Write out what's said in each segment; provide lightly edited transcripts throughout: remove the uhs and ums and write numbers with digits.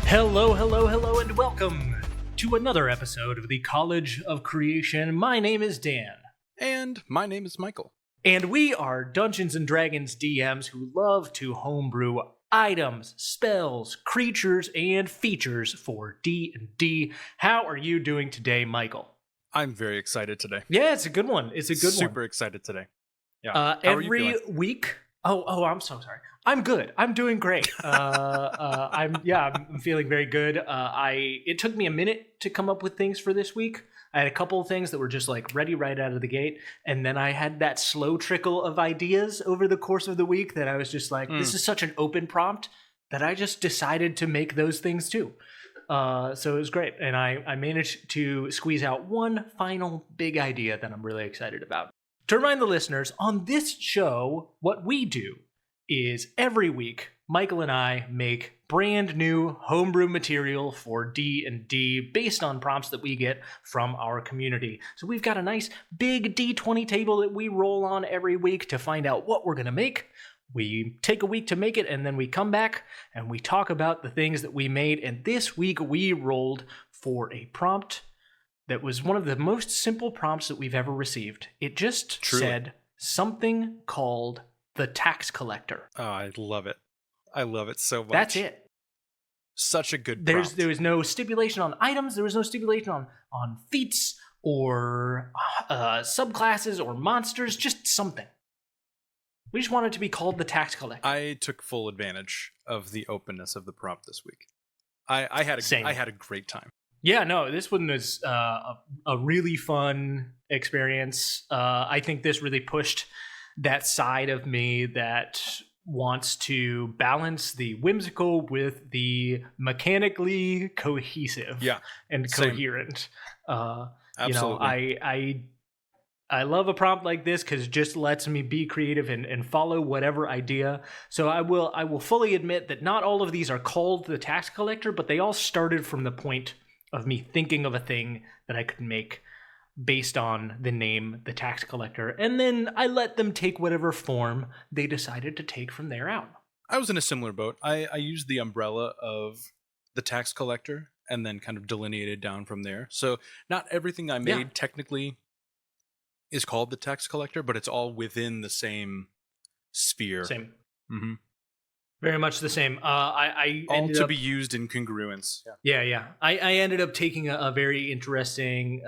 Hello, hello, hello, and welcome to another episode of the College of Creation. My name is Dan. And my name is Michael. And we are Dungeons & Dragons DMs who love to homebrew items, spells, creatures, and features for D&D. How are you doing today, Michael? I'm very excited today. Yeah, it's a good one. It's a good one. Super excited today. Yeah. Every week. Oh, I'm so sorry. I'm good. I'm doing great. I'm feeling very good. It took me a minute to come up with things for this week. I had a couple of things that were just like ready right out of the gate, and then I had that slow trickle of ideas over the course of the week that I was just like, this is such an open prompt that I just decided to make those things too. So it was great, and I managed to squeeze out one final big idea that I'm really excited about. To remind the listeners, on this show, what we do is every week, Michael and I make brand new homebrew material for D&D based on prompts that we get from our community. So we've got a nice big D20 table that we roll on every week to find out what we're going to make. We take a week to make it, and then we come back and we talk about the things that we made. And this week we rolled for a prompt that was one of the most simple prompts that we've ever received. It just said something called the tax collector. Oh, I love it. I love it so much. That's it. Such a good prompt. There was no stipulation on items. There was no stipulation on feats or subclasses or monsters. Just something. We just wanted it to be called the tax collector. I took full advantage of the openness of the prompt this week. I had a great time. Yeah, no, this one was a really fun experience. I think this really pushed that side of me that wants to balance the whimsical with the mechanically cohesive and coherent. Absolutely. I love a prompt like this because it just lets me be creative and follow whatever idea. So I will fully admit that not all of these are called the tax collector, but they all started from the point of me thinking of a thing that I could make based on the name, the tax collector, and then I let them take whatever form they decided to take from there out. I was in a similar boat. I used the umbrella of the tax collector and then kind of delineated down from there. So not everything I made technically is called the tax collector, but it's all within the same sphere. Same. Mm-hmm. Very much the same. I all to be used in congruence. Yeah. I ended up taking a very interesting.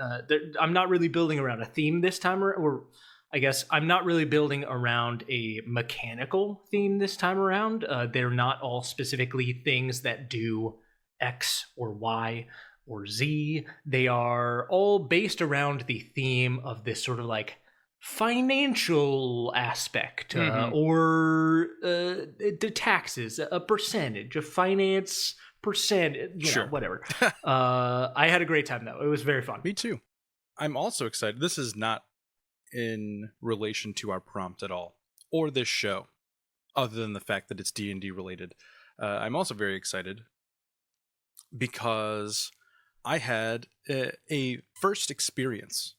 I'm not really building around a theme this time, or I guess I'm not really building around a mechanical theme this time around. They're not all specifically things that do X or Y or Z. They are all based around the theme of this sort of like financial aspect or the taxes, a percentage, a finance percent, whatever. I had a great time though. It was very fun. Me too. I'm also excited. This is not in relation to our prompt at all or this show, other than the fact that it's D&D related. I'm also very excited because I had a first experience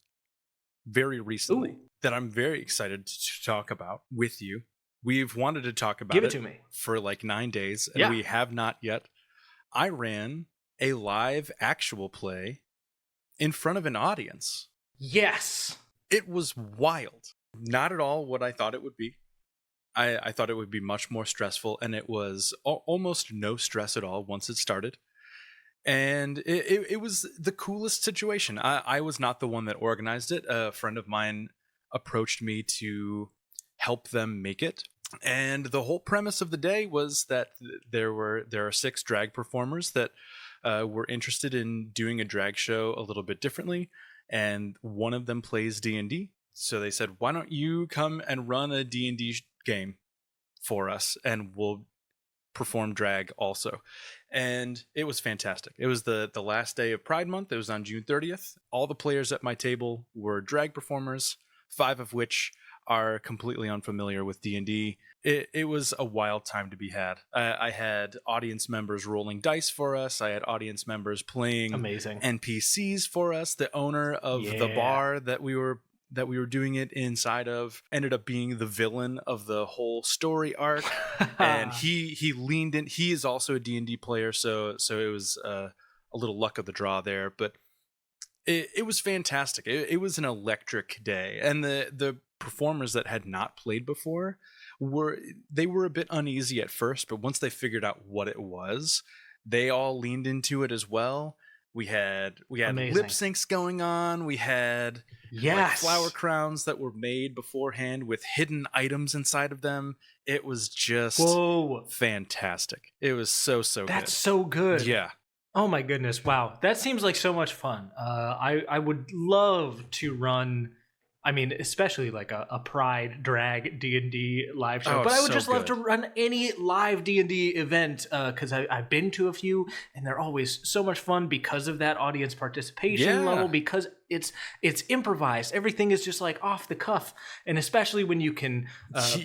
very recently that I'm very excited to talk about with you. We've wanted to talk about it to me for like 9 days, and we have not yet. I ran a live actual play in front of an audience. Yes. It was wild. Not at all what I thought it would be. I thought it would be much more stressful, and it was almost no stress at all once it started. And it was the coolest situation. I was not the one that organized it. A friend of mine approached me to help them make it. And the whole premise of the day was that there are 6 drag performers that were interested in doing a drag show a little bit differently. And one of them plays D&D. So they said, why don't you come and run a D&D game for us, and we'll perform drag also. And it was fantastic. It was the last day of Pride Month. It was on June 30th. All the players at my table were drag performers, 5 of which are completely unfamiliar with D&D. It was a wild time to be had. I had audience members rolling dice for us. I had audience members playing amazing NPCs for us. The owner of the bar that we were that we were doing it inside of ended up being the villain of the whole story arc. And he leaned in. He is also a D&D player, so it was a little luck of the draw there. But it was fantastic. It was an electric day, and the performers that had not played before were a bit uneasy at first, but once they figured out what it was, they all leaned into it as well. We had Amazing. lip syncs going on. We had like flower crowns that were made beforehand with hidden items inside of them. It was just fantastic. It was so good. That's so good. Yeah. Oh my goodness! Wow, that seems like so much fun. I would love to run. I mean, especially like a Pride drag D&D live show. But I would just love to run any live D&D event because I've been to a few, and they're always so much fun because of that audience participation level. Because it's improvised. Everything is just like off the cuff, and especially when you can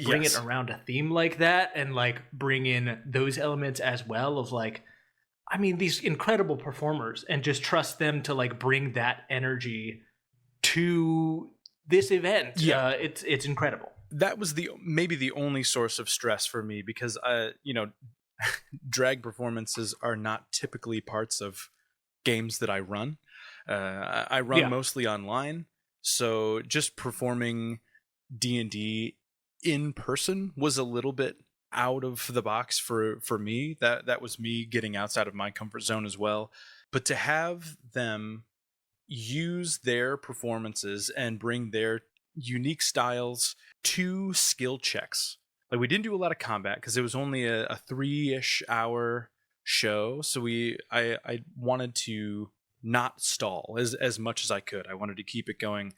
bring it around a theme like that, and like bring in those elements as well of like. I mean, these incredible performers, and just trust them to like bring that energy to this event. It's incredible. That was maybe the only source of stress for me, because drag performances are not typically parts of games that I run. I run mostly online, so just performing D&D in person was a little bit out of the box for me. That was me getting outside of my comfort zone as well. But to have them use their performances and bring their unique styles to skill checks. Like, we didn't do a lot of combat because it was only a 3-ish hour show, so I wanted to not stall as much as I could. I wanted to keep it going.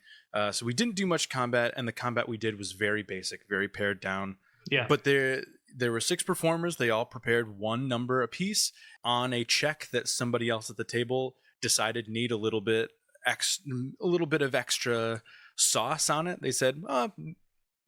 So we didn't do much combat, and the combat we did was very basic, very pared down. Yeah. But there were 6 performers. They all prepared one number apiece on a check that somebody else at the table decided need a little bit of extra sauce on it. They said,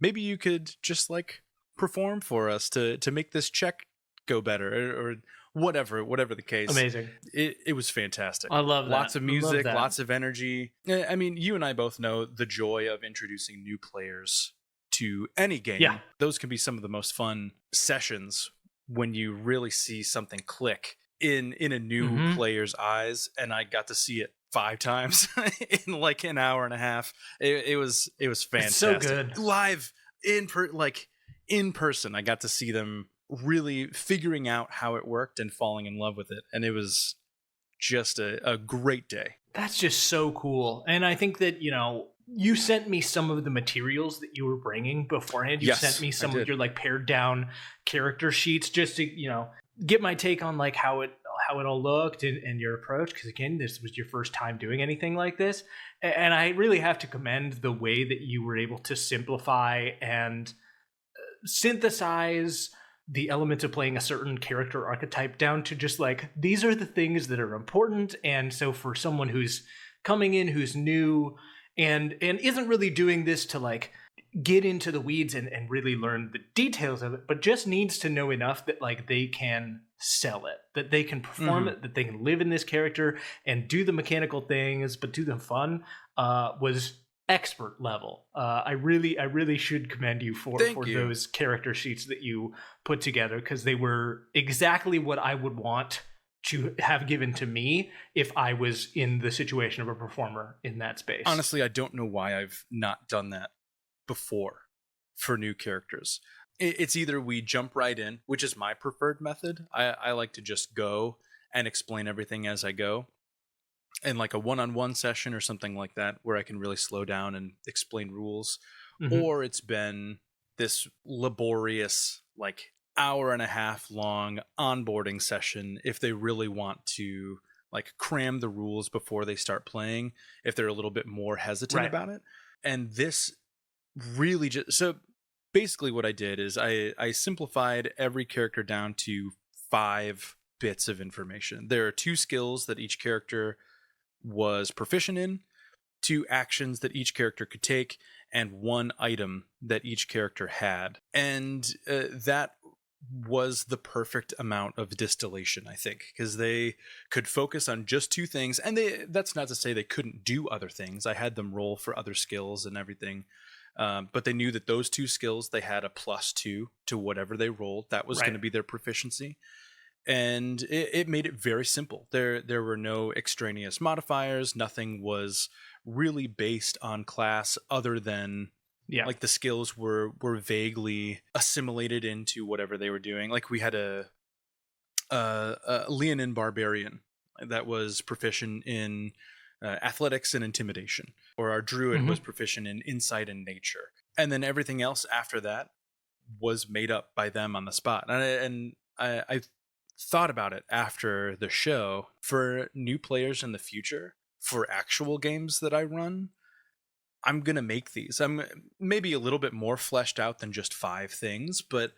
maybe you could just like perform for us to make this check go better, or whatever the case. Amazing. It was fantastic. I love that. Lots of music, lots of energy. I mean, you and I both know the joy of introducing new players to any game. Yeah. Those can be some of the most fun sessions when you really see something click in a new player's eyes, and I got to see it 5 times in like an hour and a half. It was fantastic. It's so good. Live in person, I got to see them really figuring out how it worked and falling in love with it, and it was just a great day. That's just so cool. And I think that, you sent me some of the materials that you were bringing beforehand. You sent me some of your like pared down character sheets just to, get my take on like how it all looked and your approach. Because again, this was your first time doing anything like this. And I really have to commend the way that you were able to simplify and synthesize the elements of playing a certain character archetype down to just like, these are the things that are important. And so for someone who's coming in, who's new, and isn't really doing this to like get into the weeds and really learn the details of it, but just needs to know enough that like they can sell it, that they can perform it, that they can live in this character and do the mechanical things, but do them fun, was expert level. I really should commend you for those character sheets that you put together, because they were exactly what I would want to have given to me if I was in the situation of a performer in that space. Honestly, I don't know why I've not done that before for new characters. It's either we jump right in, which is my preferred method. I like to just go and explain everything as I go, in like a one-on-one session or something like that, where I can really slow down and explain rules. Or it's been this laborious, like hour and a half long onboarding session if they really want to like cram the rules before they start playing, if they're a little bit more hesitant about it. And this really so basically what I did is I simplified every character down to 5 bits of information. There are 2 skills that each character was proficient in, 2 actions that each character could take, and 1 item that each character had. And that was the perfect amount of distillation, I think, because they could focus on just two things. And that's not to say they couldn't do other things. I had them roll for other skills and everything. But they knew that those two skills, they had a +2 to whatever they rolled. That was going to be their proficiency. And it made it very simple. There were no extraneous modifiers. Nothing was really based on class other than like the skills were vaguely assimilated into whatever they were doing. Like we had a Leonin barbarian that was proficient in athletics and intimidation, or our druid was proficient in insight and nature, and then everything else after that was made up by them on the spot. And I thought about it after the show. For new players in the future, for actual games that I run, I'm going to make these. I'm maybe a little bit more fleshed out than just 5 things, but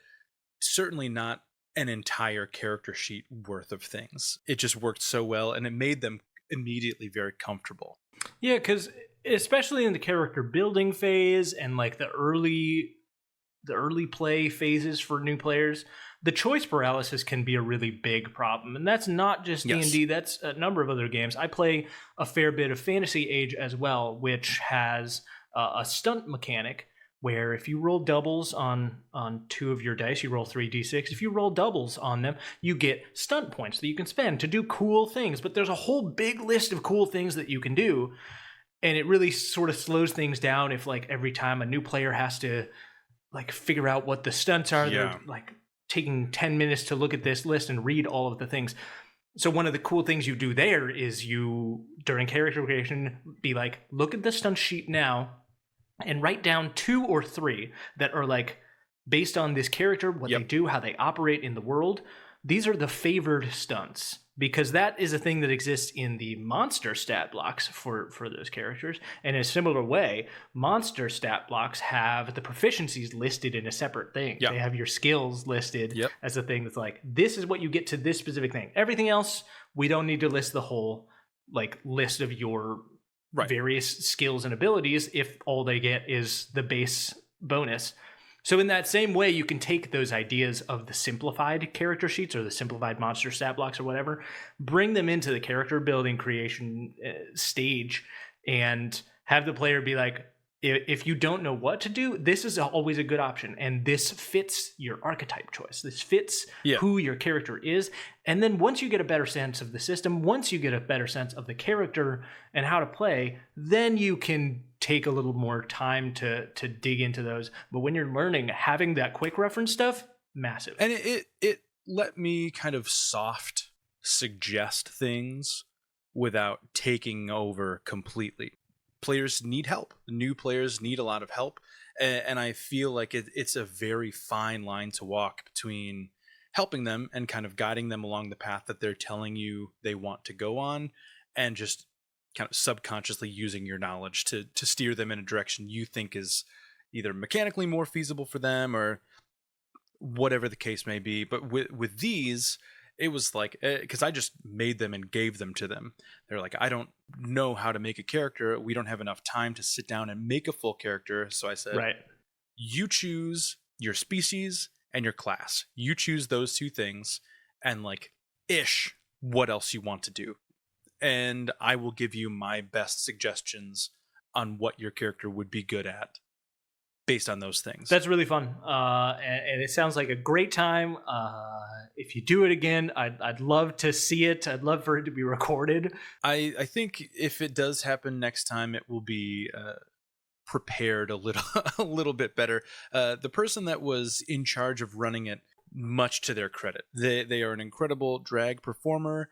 certainly not an entire character sheet worth of things. It just worked so well, and it made them immediately very comfortable. Yeah, because especially in the character building phase and like the early play phases for new players, the choice paralysis can be a really big problem. And that's not just D&D, that's a number of other games. I play a fair bit of Fantasy Age as well, which has a stunt mechanic where if you roll doubles on 2 of your dice, you roll 3d6. If you roll doubles on them, you get stunt points that you can spend to do cool things. But there's a whole big list of cool things that you can do. And it really sort of slows things down if like every time a new player has to like figure out what the stunts are. They're like taking 10 minutes to look at this list and read all of the things. So one of the cool things you do there is you, during character creation, be like, look at the stunt sheet now and write down 2 or 3 that are like based on this character, what they do, how they operate in the world. These are the favored stunts, because that is a thing that exists in the monster stat blocks for those characters. And in a similar way, monster stat blocks have the proficiencies listed in a separate thing. They have your skills listed as a thing that's like, this is what you get to this specific thing. Everything else, we don't need to list the whole like list of your various skills and abilities if all they get is the base bonus. So in that same way, you can take those ideas of the simplified character sheets or the simplified monster stat blocks or whatever, bring them into the character building creation stage, and have the player be like, if you don't know what to do, this is always a good option. And this fits your archetype choice. This fits who your character is. And then once you get a better sense of the system, once you get a better sense of the character and how to play, then you can take a little more time to dig into those. But when you're learning, having that quick reference stuff, massive. And it let me kind of soft suggest things without taking over completely. Players need help. New players need a lot of help. And I feel like it's a very fine line to walk between helping them and kind of guiding them along the path that they're telling you they want to go on, and just kind of subconsciously using your knowledge to steer them in a direction you think is either mechanically more feasible for them or whatever the case may be. But with these, it was like, because I just made them and gave them to them. They're like, I don't know how to make a character. We don't have enough time to sit down and make a full character. So I said, you choose your species and your class. You choose those 2 things and like what else you want to do. And I will give you my best suggestions on what your character would be good at based on those things. That's really fun. And it sounds like a great time. If you do it again, I'd love to see it. I'd love for it to be recorded. I think if it does happen next time, it will be prepared a little bit better. The person that was in charge of running it, much to their credit, they are an incredible drag performer.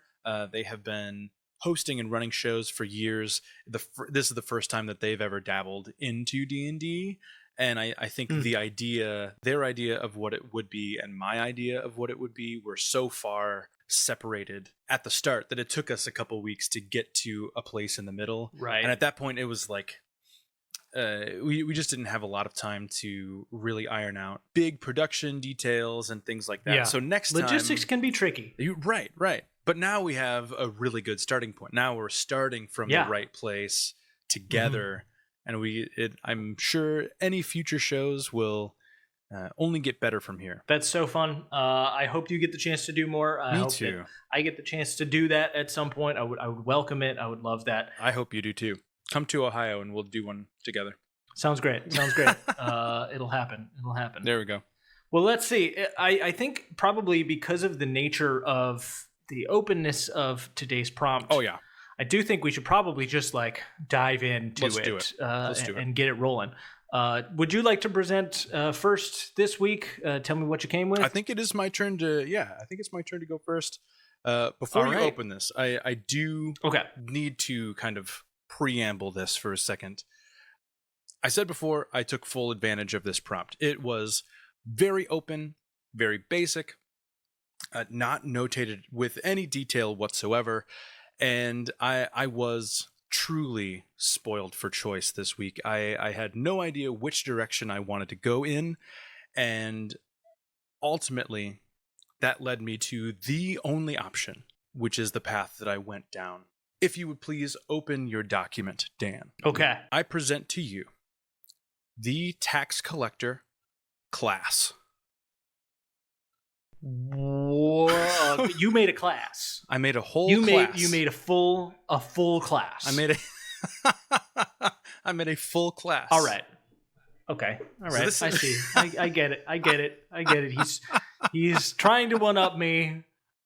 They have been hosting and running shows for years. This is the first time that they've ever dabbled into D&D. And I think their idea of what it would be and my idea of what it would be were so far separated at the start that it took us a couple weeks to get to a place in the middle. Right. And at that point, it was like, we just didn't have a lot of time to really iron out big production details and things like that. Yeah. So next time, logistics can be tricky. Right. But now we have a really good starting point. Now we're starting from the right place together. And I'm sure any future shows will only get better from here. That's so fun. I hope you get the chance to do more. I Me hope too. that I get the chance to do that at some point. I would welcome it. I would love that. I hope you do too. Come to Ohio and we'll do one together. Sounds great. Sounds great. It'll happen. It'll happen. There we go. Well, let's see. I think probably because of the nature of the openness of today's prompt. Oh, yeah. I do think we should probably just like dive into Let's do it. Let's do it. And get it rolling. Would you like to present first this week? Tell me what you came with. I think it is my turn to. Yeah, I think it's my turn to go first. Before you open this, I do need to kind of preamble this for a second. I said before I took full advantage of this prompt. It was very open, very basic, not notated with any detail whatsoever, and I was truly spoiled for choice this week. I had no idea which direction I wanted to go in, and ultimately that led me to the only option, which is the path that I went down. If you would please open your document, Dan. Okay. I present to you the tax collector class. Whoa. You made a class. I made a whole class. You made a full class. I made a full class. All right. Okay. All right. I see. I get it. He's trying to one up me.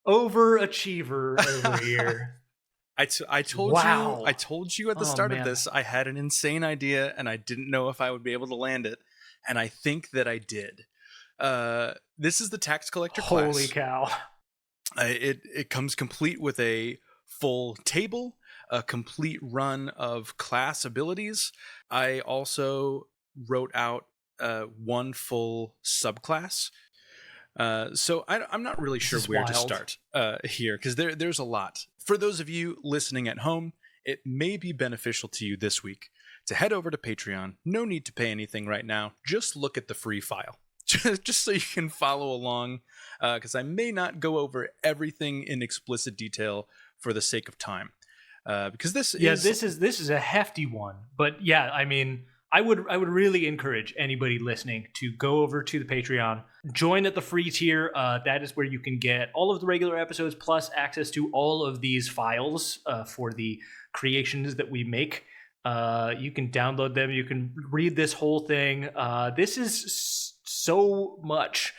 Overachiever over here. I told you at the start of this I had an insane idea and I didn't know if I would be able to land it, and I think that I did. This is the tax collector class. Holy cow. It comes complete with a full table, a complete run of class abilities. I also wrote out one full subclass. So I'm not really sure where to start here, because there's a lot. For those of you listening at home, it may be beneficial to you this week to head over to Patreon. No need to pay anything right now. Just look at the free file. Just so you can follow along, because I may not go over everything in explicit detail for the sake of time. Because this is a hefty one. But yeah, I mean, I would really encourage anybody listening to go over to the Patreon, join at the free tier. That is where you can get all of the regular episodes plus access to all of these files for the creations that we make. You can download them. You can read this whole thing. This is so much.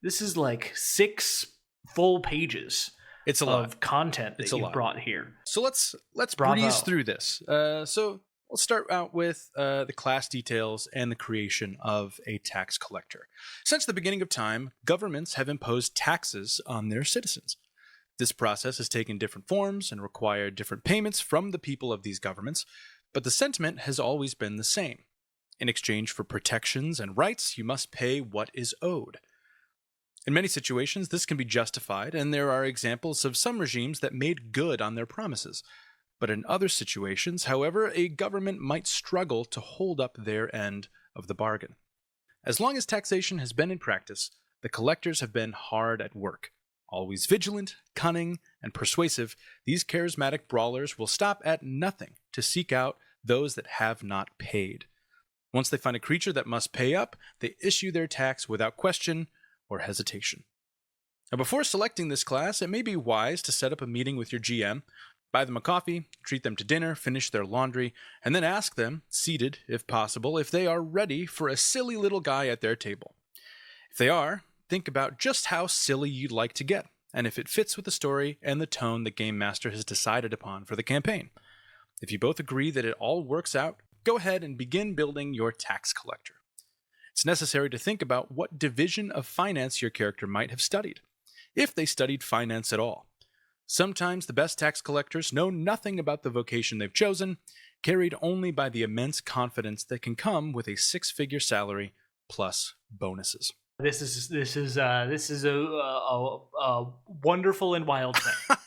This is like 6 full pages. It's a lot of content that you brought here. So let's breeze through this. So we'll start out with the class details and the creation of a tax collector. Since the beginning of time, governments have imposed taxes on their citizens. This process has taken different forms and required different payments from the people of these governments, but the sentiment has always been the same. In exchange for protections and rights, you must pay what is owed. In many situations, this can be justified, and there are examples of some regimes that made good on their promises. But in other situations, however, a government might struggle to hold up their end of the bargain. As long as taxation has been in practice, the collectors have been hard at work. Always vigilant, cunning, and persuasive, these charismatic brawlers will stop at nothing to seek out those that have not paid. Once they find a creature that must pay up, they issue their tax without question or hesitation. Now, before selecting this class, it may be wise to set up a meeting with your GM, buy them a coffee, treat them to dinner, finish their laundry, and then ask them, seated if possible, if they are ready for a silly little guy at their table. If they are, think about just how silly you'd like to get, and if it fits with the story and the tone the Game Master has decided upon for the campaign. If you both agree that it all works out, go ahead and begin building your tax collector. It's necessary to think about what division of finance your character might have studied, if they studied finance at all. Sometimes the best tax collectors know nothing about the vocation they've chosen, carried only by the immense confidence that can come with a 6-figure salary plus bonuses. This is a wonderful and wild thing.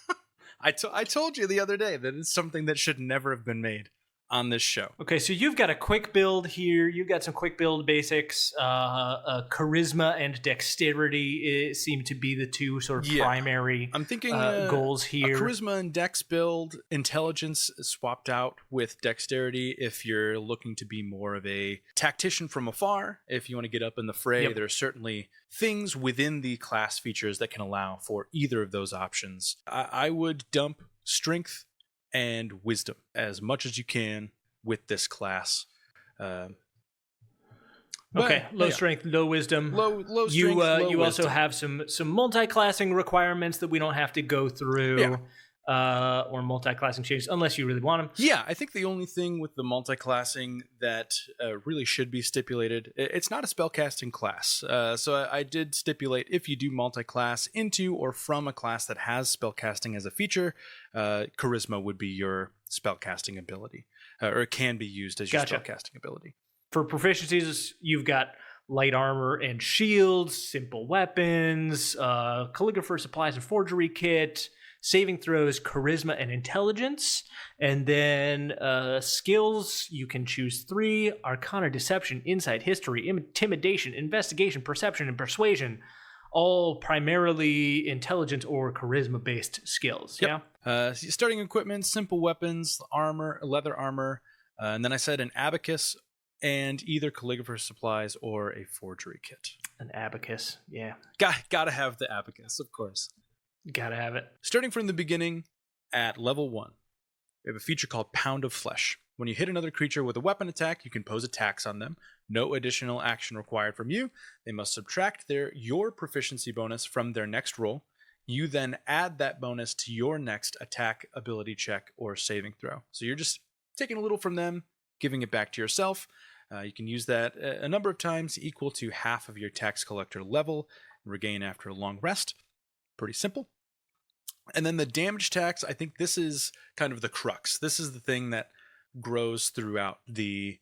I told you the other day that it's something that should never have been made. on this show. Okay, so you've got a quick build here. You've got some quick build basics. Charisma and dexterity seem to be the two sort of primary I'm thinking goals here. A charisma and dex build, intelligence swapped out with dexterity if you're looking to be more of a tactician from afar. If you want to get up in the fray, there are certainly things within the class features that can allow for either of those options. I would dump strength and wisdom as much as you can with this class. Okay, low strength, low wisdom. Low strength, you low you also wisdom. have some multi-classing requirements that we don't have to go through, or multi-classing changes unless you really want them. Yeah, I think the only thing with the multi-classing that really should be stipulated, it's not a spellcasting class. So I did stipulate if you do multi-class into or from a class that has spellcasting as a feature, charisma would be your spellcasting ability, or it can be used as your spellcasting ability. For proficiencies, you've got light armor and shields, simple weapons, calligrapher supplies and forgery kit, saving throws, charisma and intelligence. And then skills, you can choose 3: arcana, deception, insight, history, intimidation, investigation, perception, and persuasion. All primarily intelligence or charisma based skills. Starting equipment, simple weapons, armor, leather armor, and then I said an abacus and either calligrapher supplies or a forgery kit. An abacus, Gotta have the abacus, of course. Gotta have it. Starting from the beginning, at level 1, we have a feature called Pound of Flesh. When you hit another creature with a weapon attack, you can pose a tax on them. No additional action required from you. They must subtract your proficiency bonus from their next roll. You then add that bonus to your next attack, ability check, or saving throw. So you're just taking a little from them, giving it back to yourself. You can use that a number of times, equal to half of your tax collector level, and regain after a long rest. Pretty simple. And then the damage tax, I think this is kind of the crux. This is the thing that grows throughout the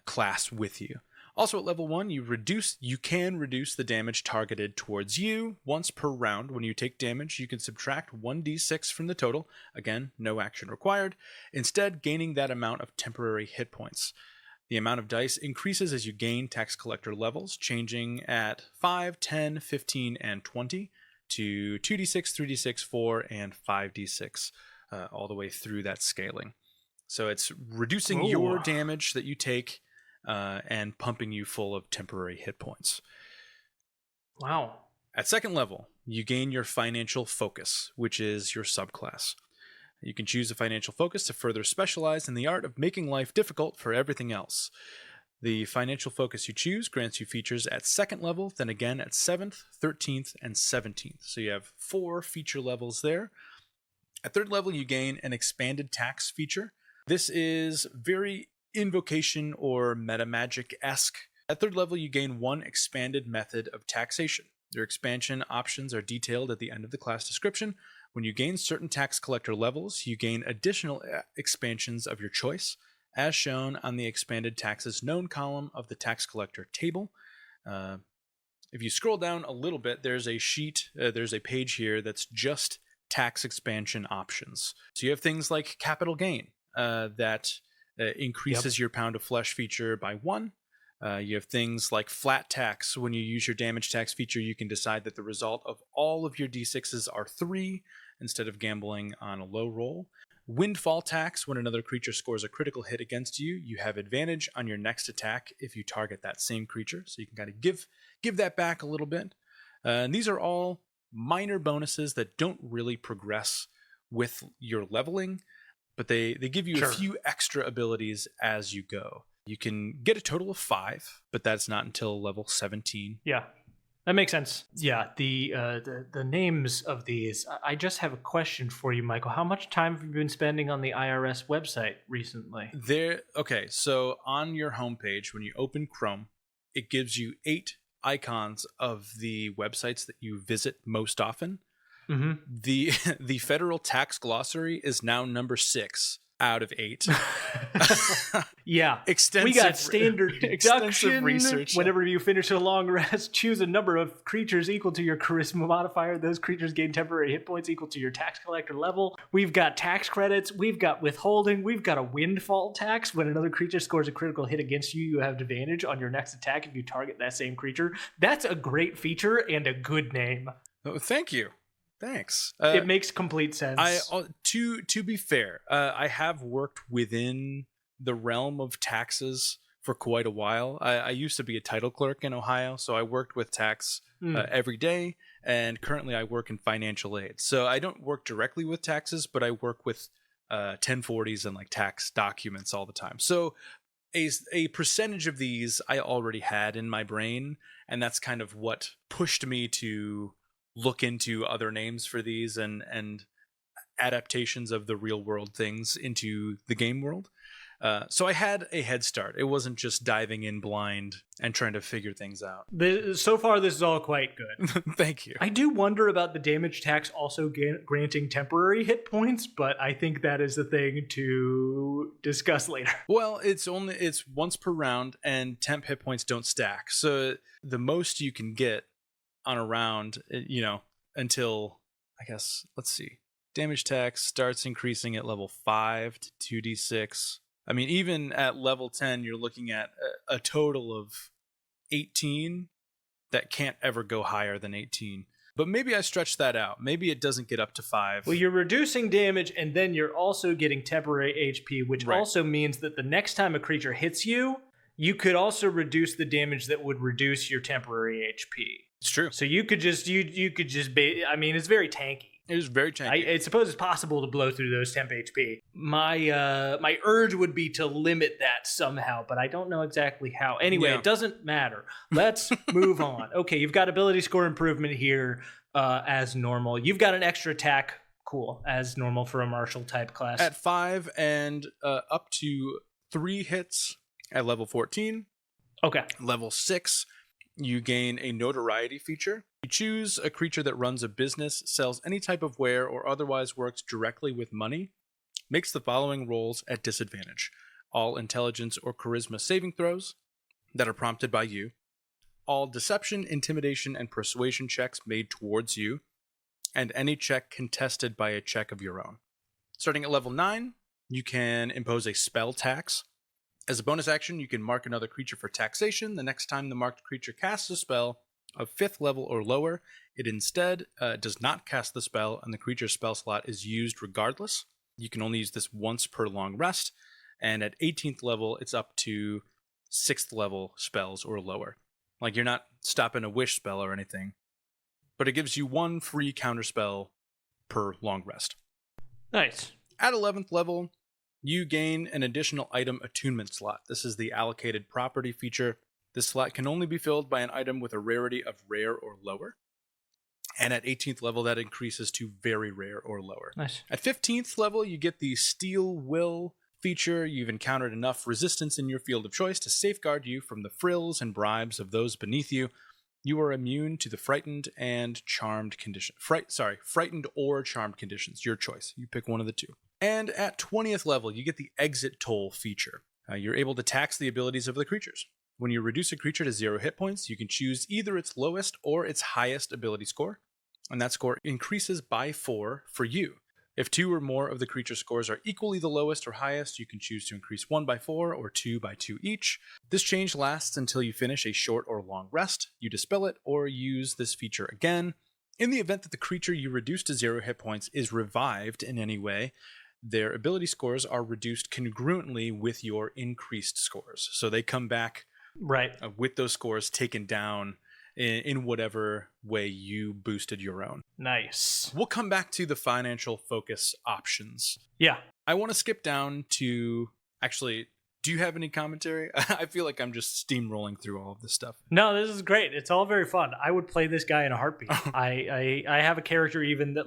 class with you. Also at level 1, you can reduce the damage targeted towards you once per round. When you take damage, you can subtract 1d6 from the total. Again, no action required. Instead, gaining that amount of temporary hit points. The amount of dice increases as you gain tax collector levels, changing at 5, 10, 15, and 20 to 2d6, 3d6, 4, and 5d6, all the way through that scaling. So it's reducing your damage that you take and pumping you full of temporary hit points. Wow. At second level, you gain your financial focus, which is your subclass. You can choose a financial focus to further specialize in the art of making life difficult for everything else. The financial focus you choose grants you features at second level, then again at 7th, 13th, and 17th. So you have 4 feature levels there. At third level, you gain an expanded tax feature. This is very invocation or metamagic-esque. At third level, you gain 1 expanded method of taxation. Your expansion options are detailed at the end of the class description. When you gain certain tax collector levels, you gain additional expansions of your choice, as shown on the expanded taxes known column of the tax collector table. If you scroll down a little bit, there's a sheet, there's a page here that's just tax expansion options. So you have things like capital gain that increases your pound of flesh feature by 1. You have things like flat tax. When you use your damage tax feature, you can decide that the result of all of your d6s are 3 instead of gambling on a low roll. Windfall tax. When another creature scores a critical hit against you, you have advantage on your next attack if you target that same creature. So you can kind of give that back a little bit. And these are all minor bonuses that don't really progress with your leveling, but they give you a few extra abilities as you go. You can get a total of 5, but that's not until level 17. Yeah, that makes sense. Yeah, the names of these. I just have a question for you, Michael. How much time have you been spending on the IRS website recently? Okay, so on your homepage, when you open Chrome, it gives you 8 icons of the websites that you visit most often. Mm-hmm. The federal tax glossary is now number 6 out of 8. Yeah. Extensive, We got standard extensive deduction. research. Whenever you finish a long rest, choose a number of creatures equal to your charisma modifier. Those creatures gain temporary hit points equal to your tax collector level. We've got tax credits. We've got withholding. We've got a windfall tax. When another creature scores a critical hit against you, you have advantage on your next attack if you target that same creature. That's a great feature and a good name. Oh, thank you. Thanks. It makes complete sense. To be fair, I have worked within the realm of taxes for quite a while. I used to be a title clerk in Ohio, so I worked with tax every day, and currently I work in financial aid. So I don't work directly with taxes, but I work with 1040s and like tax documents all the time. So a percentage of these I already had in my brain, and that's kind of what pushed me to look into other names for these and adaptations of the real world things into the game world. So I had a head start. It wasn't just diving in blind and trying to figure things out. So far, this is all quite good. Thank you. I do wonder about the damage tax also granting temporary hit points, but I think that is the thing to discuss later. Well, it's once per round, and temp hit points don't stack. So the most you can get on a round, until, I guess, let's see. Damage tax starts increasing at level 5 to 2d6. I mean, even at level 10, you're looking at a total of 18 that can't ever go higher than 18. But maybe I stretched that out. Maybe it doesn't get up to 5. Well, you're reducing damage, and then you're also getting temporary HP, which also means that the next time a creature hits you, you could also reduce the damage that would reduce your temporary HP. It's true. So you could just it's very tanky. It was very tanky. I suppose it's possible to blow through those temp HP. My urge would be to limit that somehow, but I don't know exactly how. Anyway, It doesn't matter. Let's move on. Okay, you've got ability score improvement here as normal. You've got an extra attack, cool, as normal for a martial type class. At 5 and up to 3 hits at level 14. Okay. Level 6, you gain a notoriety feature. You choose a creature that runs a business, sells any type of ware, or otherwise works directly with money. Makes the following rolls at disadvantage. All intelligence or charisma saving throws that are prompted by you. All deception, intimidation, and persuasion checks made towards you. And any check contested by a check of your own. Starting at level 9, you can impose a spell tax. As a bonus action, you can mark another creature for taxation. The next time the marked creature casts a spell of 5th level or lower, it instead does not cast the spell, and the creature's spell slot is used regardless. You can only use this once per long rest, and at 18th level, it's up to 6th level spells or lower. Like, you're not stopping a wish spell or anything, but it gives you 1 free counterspell per long rest. Nice. At 11th level, you gain an additional item attunement slot. This is the allocated property feature. This slot can only be filled by an item with a rarity of rare or lower. And at 18th level, that increases to very rare or lower. Nice. At 15th level, you get the Steel Will feature. You've encountered enough resistance in your field of choice to safeguard you from the frills and bribes of those beneath you. You are immune to the frightened and charmed condition. Frightened or charmed conditions. Your choice. You pick one of the two. And at 20th level, you get the Exit Toll feature. You're able to tax the abilities of the creatures. When you reduce a creature to 0 hit points, you can choose either its lowest or its highest ability score, and that score increases by 4 for you. If 2 or more of the creature scores are equally the lowest or highest, you can choose to increase 1 by 4 or 2 by 2 each. This change lasts until you finish a short or long rest. You dispel it or use this feature again. In the event that the creature you reduce to 0 hit points is revived in any way, their ability scores are reduced congruently with your increased scores. So they come back with those scores taken down in whatever way you boosted your own. Nice. We'll come back to the financial focus options. Yeah. I want to skip down to... Actually, do you have any commentary? I feel like I'm just steamrolling through all of this stuff. No, this is great. It's all very fun. I would play this guy in a heartbeat. I have a character even that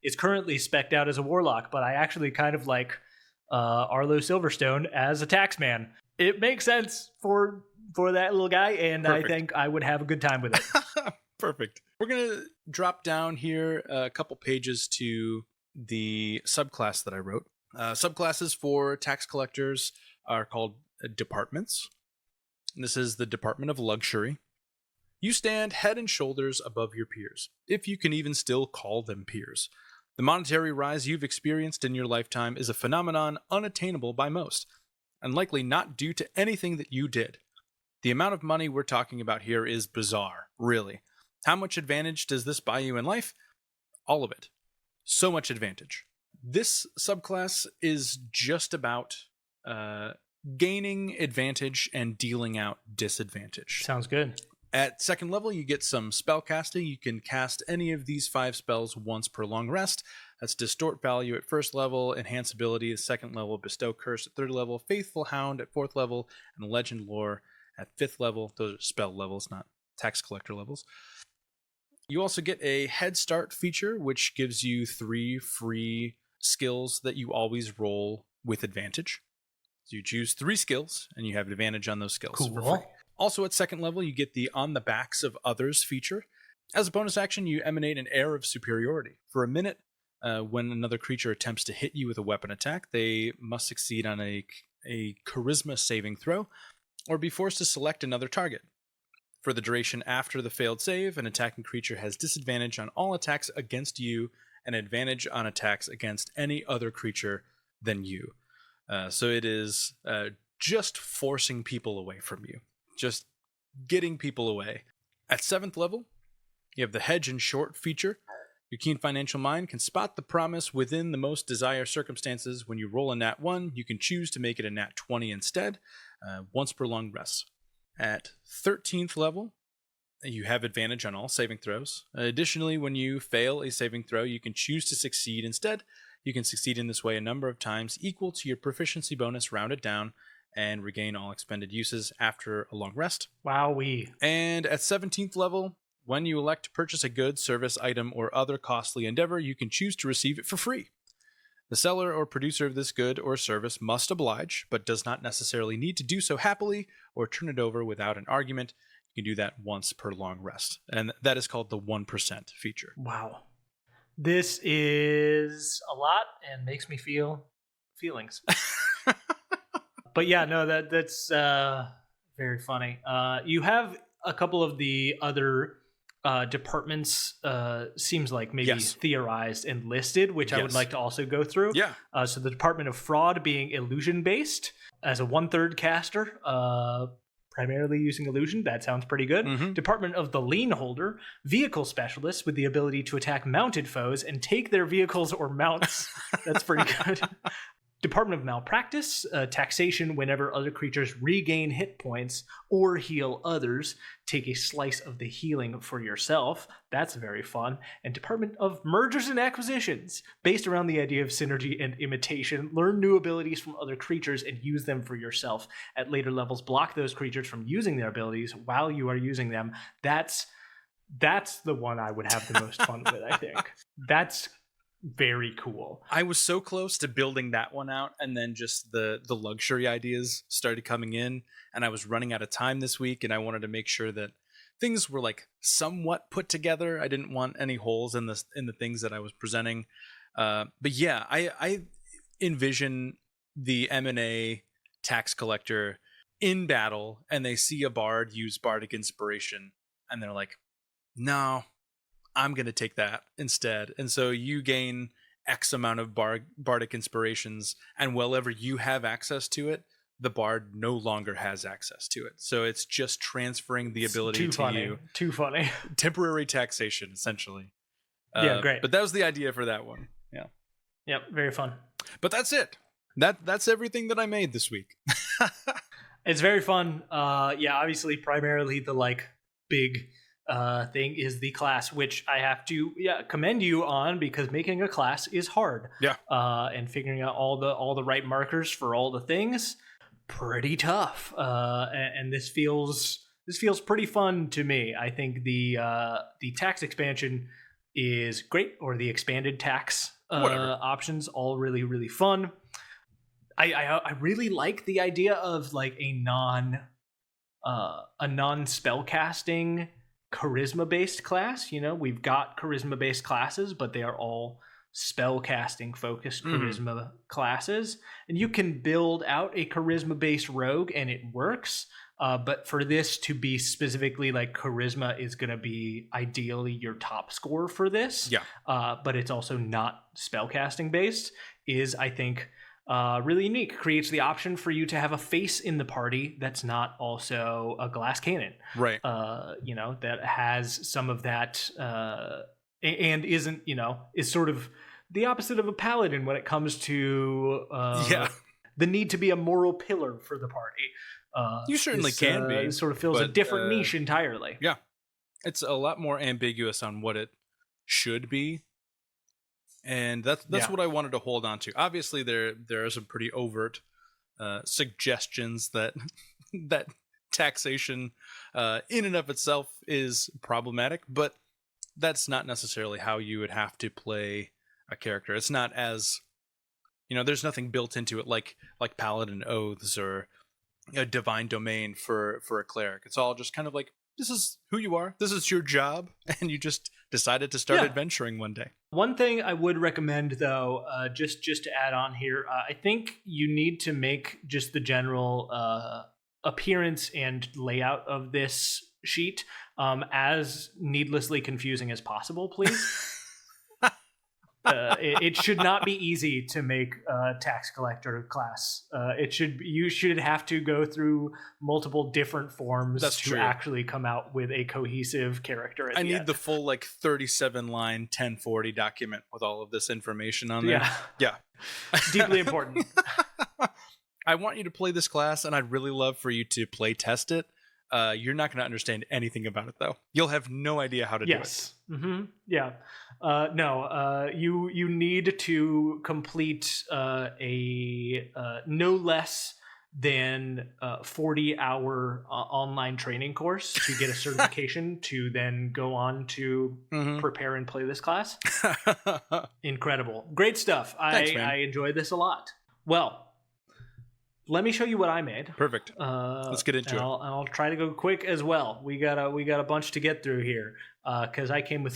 is currently spec'd out as a warlock, but I actually kind of like Arlo Silverstone as a taxman. It makes sense for that little guy, and Perfect. I think I would have a good time with it. Perfect. We're going to drop down here a couple pages to the subclass that I wrote. Subclasses for tax collectors are called departments. And this is the Department of Luxury. You stand head and shoulders above your peers, if you can even still call them peers. The monetary rise you've experienced in your lifetime is a phenomenon unattainable by most, and likely not due to anything that you did. The amount of money we're talking about here is bizarre, really. How much advantage does this buy you in life? All of it. So much advantage. This subclass is just about gaining advantage and dealing out disadvantage. Sounds good. At second level, you get some spell casting. You can cast any of these 5 spells once per long rest. That's Distort Value at first level, Enhance Ability at second level, Bestow Curse at third level, Faithful Hound at fourth level, and Legend Lore at fifth level. Those are spell levels, not tax collector levels. You also get a Head Start feature, which gives you 3 free skills that you always roll with advantage. So you choose 3 skills, and you have advantage on those skills for free. Also at second level, you get the On the Backs of Others feature. As a bonus action, you emanate an air of superiority. For a minute, when another creature attempts to hit you with a weapon attack, they must succeed on a charisma saving throw, or be forced to select another target. For the duration after the failed save, an attacking creature has disadvantage on all attacks against you and advantage on attacks against any other creature than you. So it is just forcing people away from you. Just getting people away. At 7th level, you have the Hedge and Short feature. Your keen financial mind can spot the promise within the most dire circumstances. When you roll a nat 1, you can choose to make it a nat 20 instead, once per long rest. At 13th level, you have advantage on all saving throws. Additionally, when you fail a saving throw, you can choose to succeed instead. You can succeed in this way a number of times equal to your proficiency bonus rounded down, and regain all expended uses after a long rest. Wowee. And at 17th level, when you elect to purchase a good, service, item, or other costly endeavor, you can choose to receive it for free. The seller or producer of this good or service must oblige, but does not necessarily need to do so happily or turn it over without an argument. You can do that once per long rest. And that is called the 1% feature. Wow. This is a lot and makes me feel feelings. But yeah, no, that's very funny. You have a couple of the other departments, seems like maybe theorized and listed, which I would like to also go through. Yeah. So the Department of Fraud being illusion-based as a 1/3 caster, primarily using illusion. That sounds pretty good. Mm-hmm. Department of the Lien Holder, vehicle specialist with the ability to attack mounted foes and take their vehicles or mounts. That's pretty good. Department of Malpractice, taxation whenever other creatures regain hit points or heal others. Take a slice of the healing for yourself. That's very fun. And Department of Mergers and Acquisitions, based around the idea of synergy and imitation. Learn new abilities from other creatures and use them for yourself. At later levels, block those creatures from using their abilities while you are using them. That's the one I would have the most fun with, I think. That's very cool. I was so close to building that one out, and then just the luxury ideas started coming in, and I was running out of time this week, and I wanted to make sure that things were like somewhat put together. I didn't want any holes in the things that I was presenting. But yeah, I envision the M&A tax collector in battle, and they see a bard use bardic inspiration, and they're like, no, I'm going to take that instead. And so you gain X amount of bardic inspirations, and wherever you have access to it, the bard no longer has access to it. So it's just transferring the ability to you. Too funny. Temporary taxation, essentially. Yeah, great. But that was the idea for that one. Yeah. Yep, very fun. But that's it. That's everything that I made this week. It's very fun. Yeah, obviously, primarily the big thing is the class, which I have to commend you on, because making a class is hard. Yeah. And figuring out all the right markers for all the things, pretty tough. And this feels pretty fun to me. I think the tax expansion is great, or the expanded tax options, all really, really fun. I really like the idea of a non spellcasting charisma based class. We've got charisma based classes, but they are all spell casting focused charisma classes, and you can build out a charisma based rogue and it works. But for this to be specifically like charisma is going to be ideally your top score for this. Yeah. But it's also not spellcasting based is, I think, really unique. Creates the option for you to have a face in the party that's not also a glass cannon. Right. That has some of that and isn't, is sort of the opposite of a paladin when it comes to the need to be a moral pillar for the party. You certainly can be. It sort of fills a different niche entirely. Yeah. It's a lot more ambiguous on what it should be. And that's what I wanted to hold on to. Obviously, there are some pretty overt suggestions that that taxation in and of itself is problematic, but that's not necessarily how you would have to play a character. It's not as, there's nothing built into it like paladin oaths or a divine domain for a cleric. It's all just kind of like, this is who you are, this is your job, and you just decided to start adventuring one day. One thing I would recommend, though, just to add on here, I think you need to make just the general appearance and layout of this sheet as needlessly confusing as possible, please. It should not be easy to make a tax collector class. You should have to go through multiple different forms actually come out with a cohesive character. I need the full 37-line 1040 document with all of this information on there. Yeah. Deeply important. I want you to play this class, and I'd really love for you to play test it. You're not going to understand anything about it, though. You'll have no idea how to do it. Mm-hmm. Yeah. You need to complete a no less than 40-hour online training course to get a certification to then go on to prepare and play this class. Incredible. Great stuff. Thanks, man. I enjoyed this a lot. Well, let me show you what I made. Perfect. Let's get into it. I'll try to go quick as well. We got a bunch to get through here because I came with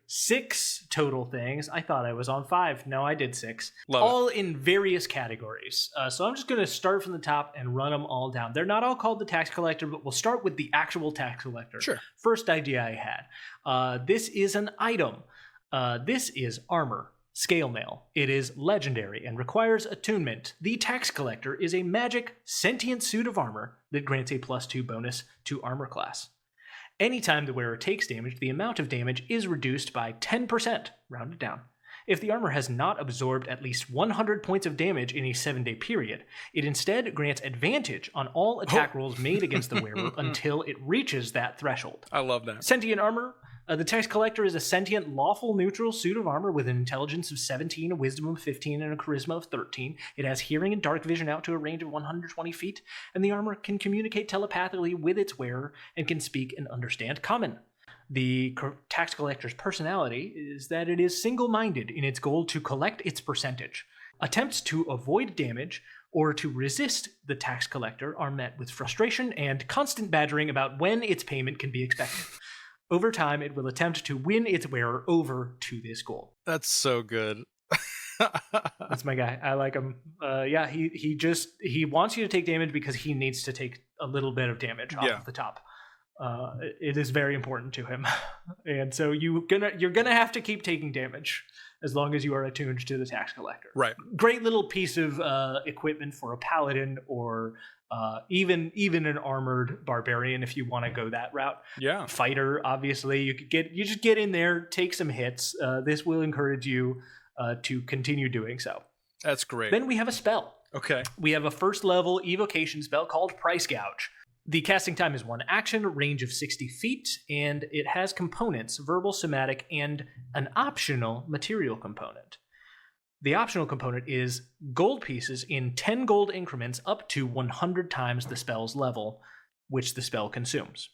6 total things. I thought I was on 5. No, I did 6. All in various categories. So I'm just going to start from the top and run them all down. They're not all called the tax collector, but we'll start with the actual tax collector. Sure. First idea I had. This is an item. This is armor. Scale mail. It is legendary and requires attunement. The tax collector is a magic sentient suit of armor that grants a +2 bonus to armor class. Anytime the wearer takes damage, the amount of damage is reduced by 10%, rounded down. If the armor has not absorbed at least 100 points of damage in a 7-day period, it instead grants advantage on all attack rolls made against the wearer until it reaches that threshold. I love that. Sentient armor. The tax collector is a sentient, lawful, neutral suit of armor with an intelligence of 17, a wisdom of 15, and a charisma of 13. It has hearing and dark vision out to a range of 120 feet, and the armor can communicate telepathically with its wearer and can speak and understand common. The tax collector's personality is that it is single-minded in its goal to collect its percentage. Attempts to avoid damage or to resist the tax collector are met with frustration and constant badgering about when its payment can be expected. Over time, it will attempt to win its wearer over to this goal. That's so good. That's my guy. I like him. He wants you to take damage because he needs to take a little bit of damage off the top. It is very important to him, and so you're gonna have to keep taking damage as long as you are attuned to the tax collector. Right. Great little piece of equipment for a paladin or even an armored barbarian if you want to go that route. Yeah. Fighter, obviously, you just get in there, take some hits. This will encourage you to continue doing so. That's great. Then we have a spell. Okay. We have a first level evocation spell called Price Gouge. The casting time is 1 action, range of 60 feet, and it has components, verbal, somatic, and an optional material component. The optional component is gold pieces in 10 gold increments up to 100 times the spell's level, which the spell consumes.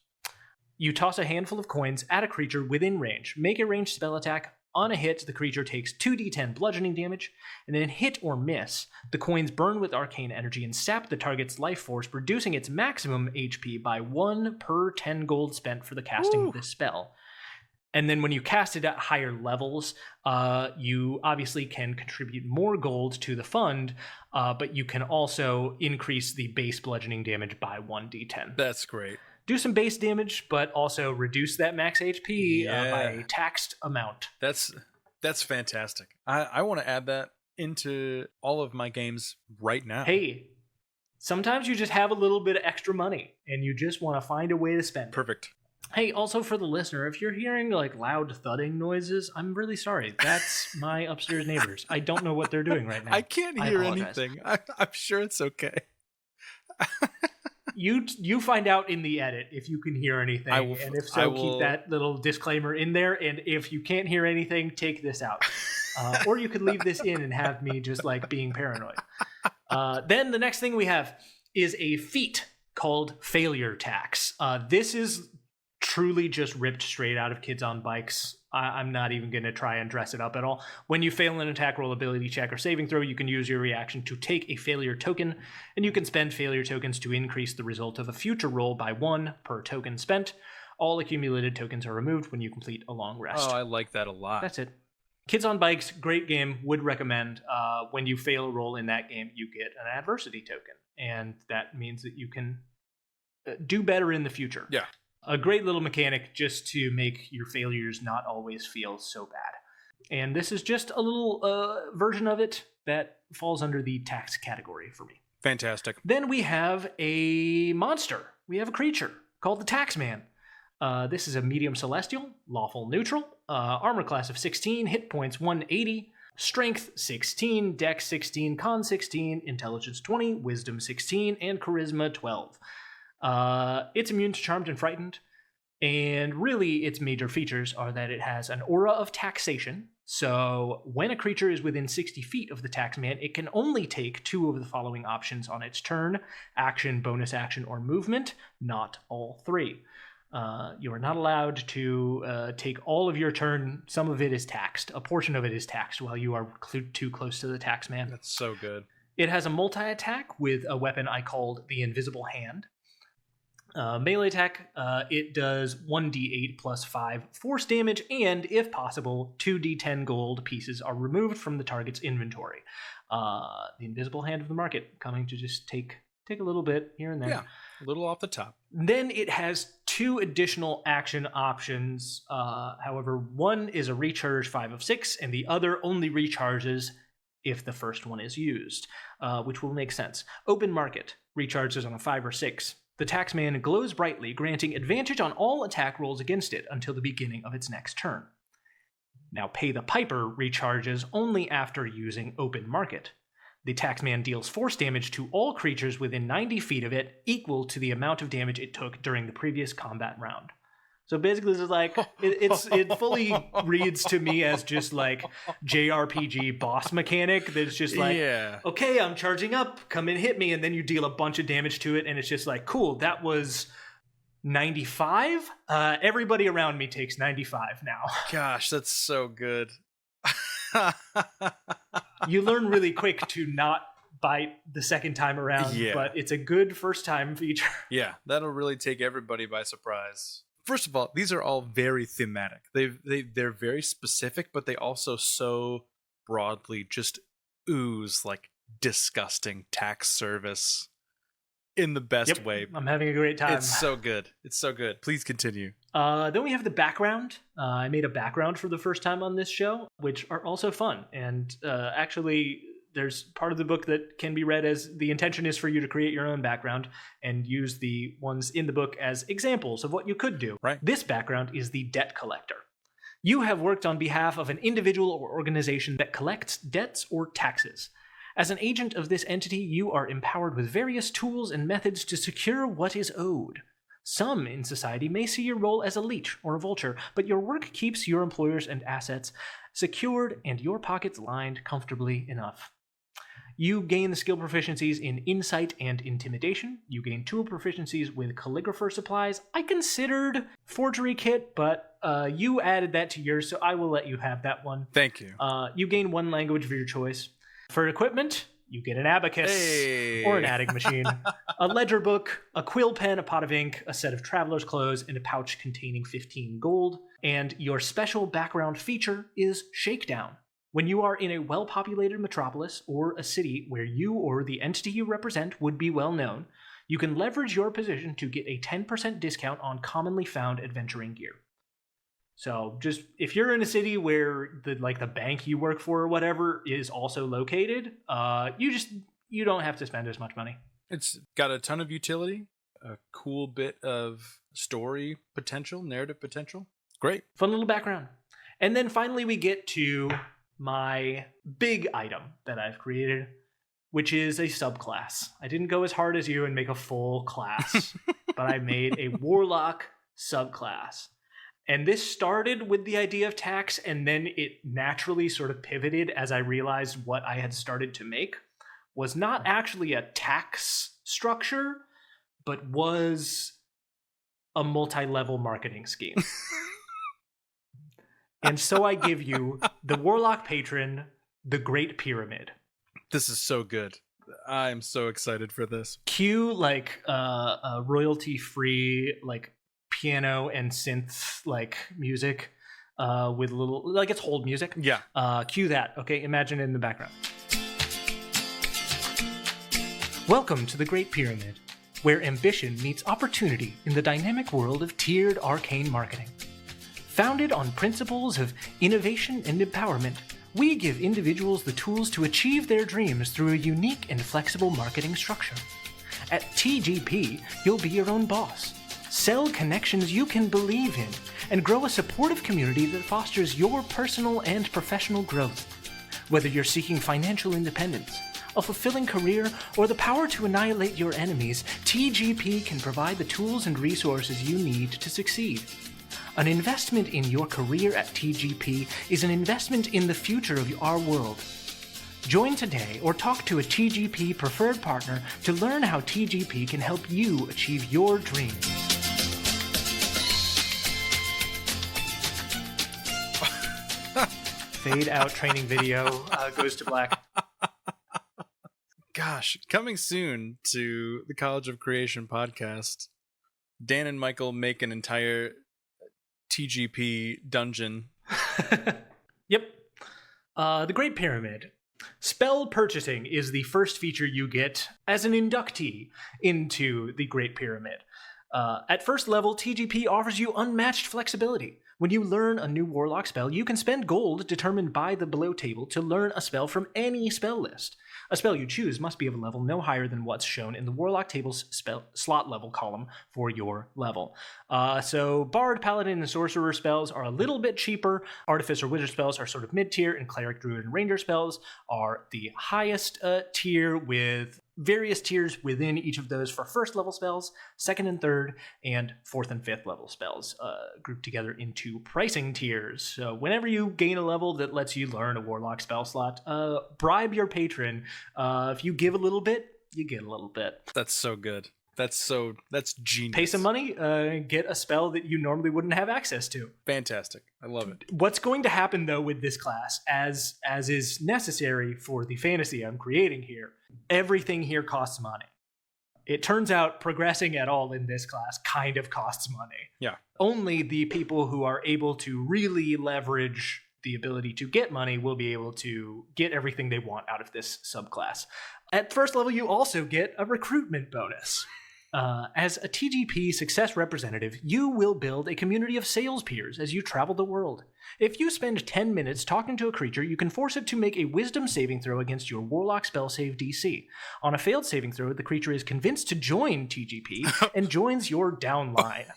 You toss a handful of coins at a creature within range, make a ranged spell attack. On a hit, the creature takes 2d10 bludgeoning damage, and then hit or miss, the coins burn with arcane energy and sap the target's life force, reducing its maximum HP by 1 per 10 gold spent for the casting of this spell. And then when you cast it at higher levels, you obviously can contribute more gold to the fund, but you can also increase the base bludgeoning damage by 1d10. That's great. Do some base damage, but also reduce that max HP by a taxed amount. That's fantastic. I want to add that into all of my games right now. Hey, sometimes you just have a little bit of extra money, and you just want to find a way to spend it. Perfect. Hey, also for the listener, if you're hearing like loud thudding noises, I'm really sorry. That's my upstairs neighbors. I don't know what they're doing right now. I can't hear anything. I'm sure it's okay. You find out in the edit if you can hear anything, and if so, keep that little disclaimer in there. And if you can't hear anything, take this out, or you could leave this in and have me just like being paranoid. Then the next thing we have is a feat called Failure Tax. This is truly just ripped straight out of Kids on Bikes. I'm not even going to try and dress it up at all. When you fail an attack roll, ability check, or saving throw, you can use your reaction to take a failure token, and you can spend failure tokens to increase the result of a future roll by 1 per token spent. All accumulated tokens are removed when you complete a long rest. Oh, I like that a lot. That's it. Kids on Bikes, great game. Would recommend. When you fail a roll in that game, you get an adversity token, and that means that you can do better in the future. Yeah. A great little mechanic just to make your failures not always feel so bad. And this is just a little version of it that falls under the tax category for me. Fantastic. Then we have a monster. We have a creature called the Taxman. This is a medium celestial, lawful neutral, armor class of 16, hit points 180, strength 16, dex 16, con 16, intelligence 20, wisdom 16, and charisma 12. It's immune to Charmed and Frightened, and really its major features are that it has an aura of taxation. So when a creature is within 60 feet of the Taxman, it can only take 2 of the following options on its turn: action, bonus action, or movement, not all 3. You are not allowed to take all of your turn. Some of it is taxed. A portion of it is taxed while you are too close to the Taxman. That's so good. It has a multi-attack with a weapon I called the Invisible Hand. Melee attack, it does 1d8 plus 5 force damage, and if possible, 2d10 gold pieces are removed from the target's inventory. The Invisible Hand of the Market, coming to just take a little bit here and there. Yeah, a little off the top. Then it has 2 additional action options. However, one is a recharge 5 of 6, and the other only recharges if the first one is used, which will make sense. Open Market recharges on a 5 or 6. The Taxman glows brightly, granting advantage on all attack rolls against it until the beginning of its next turn. Now, Pay the Piper recharges only after using Open Market. The Taxman deals force damage to all creatures within 90 feet of it, equal to the amount of damage it took during the previous combat round. So basically, this is like, it fully reads to me as just like JRPG boss mechanic. That's just like, okay, I'm charging up, come and hit me, and then you deal a bunch of damage to it, and it's just like, cool, that was 95? Everybody around me takes 95 now. Gosh, that's so good. You learn really quick to not bite the second time around, but it's a good first time feature. Yeah, that'll really take everybody by surprise. First of all, these are all very thematic. They're very specific, but they also so broadly just ooze like disgusting tax service in the best way. I'm having a great time. It's so good. It's so good. Please continue. Then we have the background. I made a background for the first time on this show, which are also fun. And actually, there's part of the book that can be read as the intention is for you to create your own background and use the ones in the book as examples of what you could do. Right. This background is the debt collector. You have worked on behalf of an individual or organization that collects debts or taxes. As an agent of this entity, you are empowered with various tools and methods to secure what is owed. Some in society may see your role as a leech or a vulture, but your work keeps your employers and assets secured and your pockets lined comfortably enough. You gain the skill proficiencies in Insight and Intimidation. You gain tool proficiencies with Calligrapher supplies. I considered Forgery Kit, but you added that to yours, so I will let you have that one. Thank you. You gain 1 language of your choice. For equipment, You get an abacus Hey. or an adding machine, a ledger book, a quill pen, a pot of ink, a set of traveler's clothes, and a pouch containing 15 gold. And your special background feature is Shakedown. When you are in a well-populated metropolis or a city where you or the entity you represent would be well known, you can leverage your position to get a 10% discount on commonly found adventuring gear. So just if you're in a city where the bank you work for or whatever is also located, you don't have to spend as much money. It's got a ton of utility, a cool bit of story potential, narrative potential. Great. Fun little background. And then finally we get to my big item that I've created, which is a subclass. I didn't go as hard as you and make a full class, but I made a warlock subclass. And this started with the idea of tax, and then it naturally sort of pivoted as I realized what I had started to make was not actually a tax structure, but was a multi-level marketing scheme. And so I give you the Warlock Patron, the Great Pyramid. This is so good. I'm so excited for this. Cue a royalty-free piano and synth music with little it's hold music. Yeah. Cue that. Okay, imagine it in the background. Welcome to the Great Pyramid, where ambition meets opportunity in the dynamic world of tiered arcane marketing. Founded on principles of innovation and empowerment, we give individuals the tools to achieve their dreams through a unique and flexible marketing structure. At TGP, you'll be your own boss. Sell connections you can believe in, and grow a supportive community that fosters your personal and professional growth. Whether you're seeking financial independence, a fulfilling career, or the power to annihilate your enemies, TGP can provide the tools and resources you need to succeed. An investment in your career at TGP is an investment in the future of our world. Join today or talk to a TGP preferred partner to learn how TGP can help you achieve your dreams. Fade out training video goes to black. Gosh, coming soon to the College of Creation podcast, Dan and Michael make an entire TGP dungeon. Yep. The Great Pyramid. Spell purchasing is the first feature you get as an inductee into the Great Pyramid. At first level, TGP offers you unmatched flexibility. When you learn a new Warlock spell, you can spend gold determined by the below table to learn a spell from any spell list. A spell you choose must be of a level no higher than what's shown in the Warlock table's spell slot level column for your level. So Bard, Paladin, and Sorcerer spells are a little bit cheaper. Artificer, Wizard spells are sort of mid-tier, and Cleric, Druid, and Ranger spells are the highest tier, with various tiers within each of those for first level spells, second and third, and fourth and fifth level spells grouped together into pricing tiers. So whenever you gain a level that lets you learn a Warlock spell slot, bribe your patron. If you give a little bit, you get a little bit. That's so good. That's genius. Pay some money, get a spell that you normally wouldn't have access to. Fantastic. I love it. What's going to happen, though, with this class, as is necessary for the fantasy I'm creating here, everything here costs money. It turns out progressing at all in this class kind of costs money. Yeah. Only the people who are able to really leverage the ability to get money will be able to get everything they want out of this subclass. At first level, you also get a recruitment bonus. As a TGP success representative, you will build a community of sales peers as you travel the world. If you spend 10 minutes talking to a creature, you can force it to make a wisdom saving throw against your Warlock spell save DC. On a failed saving throw, the creature is convinced to join TGP and joins your downline.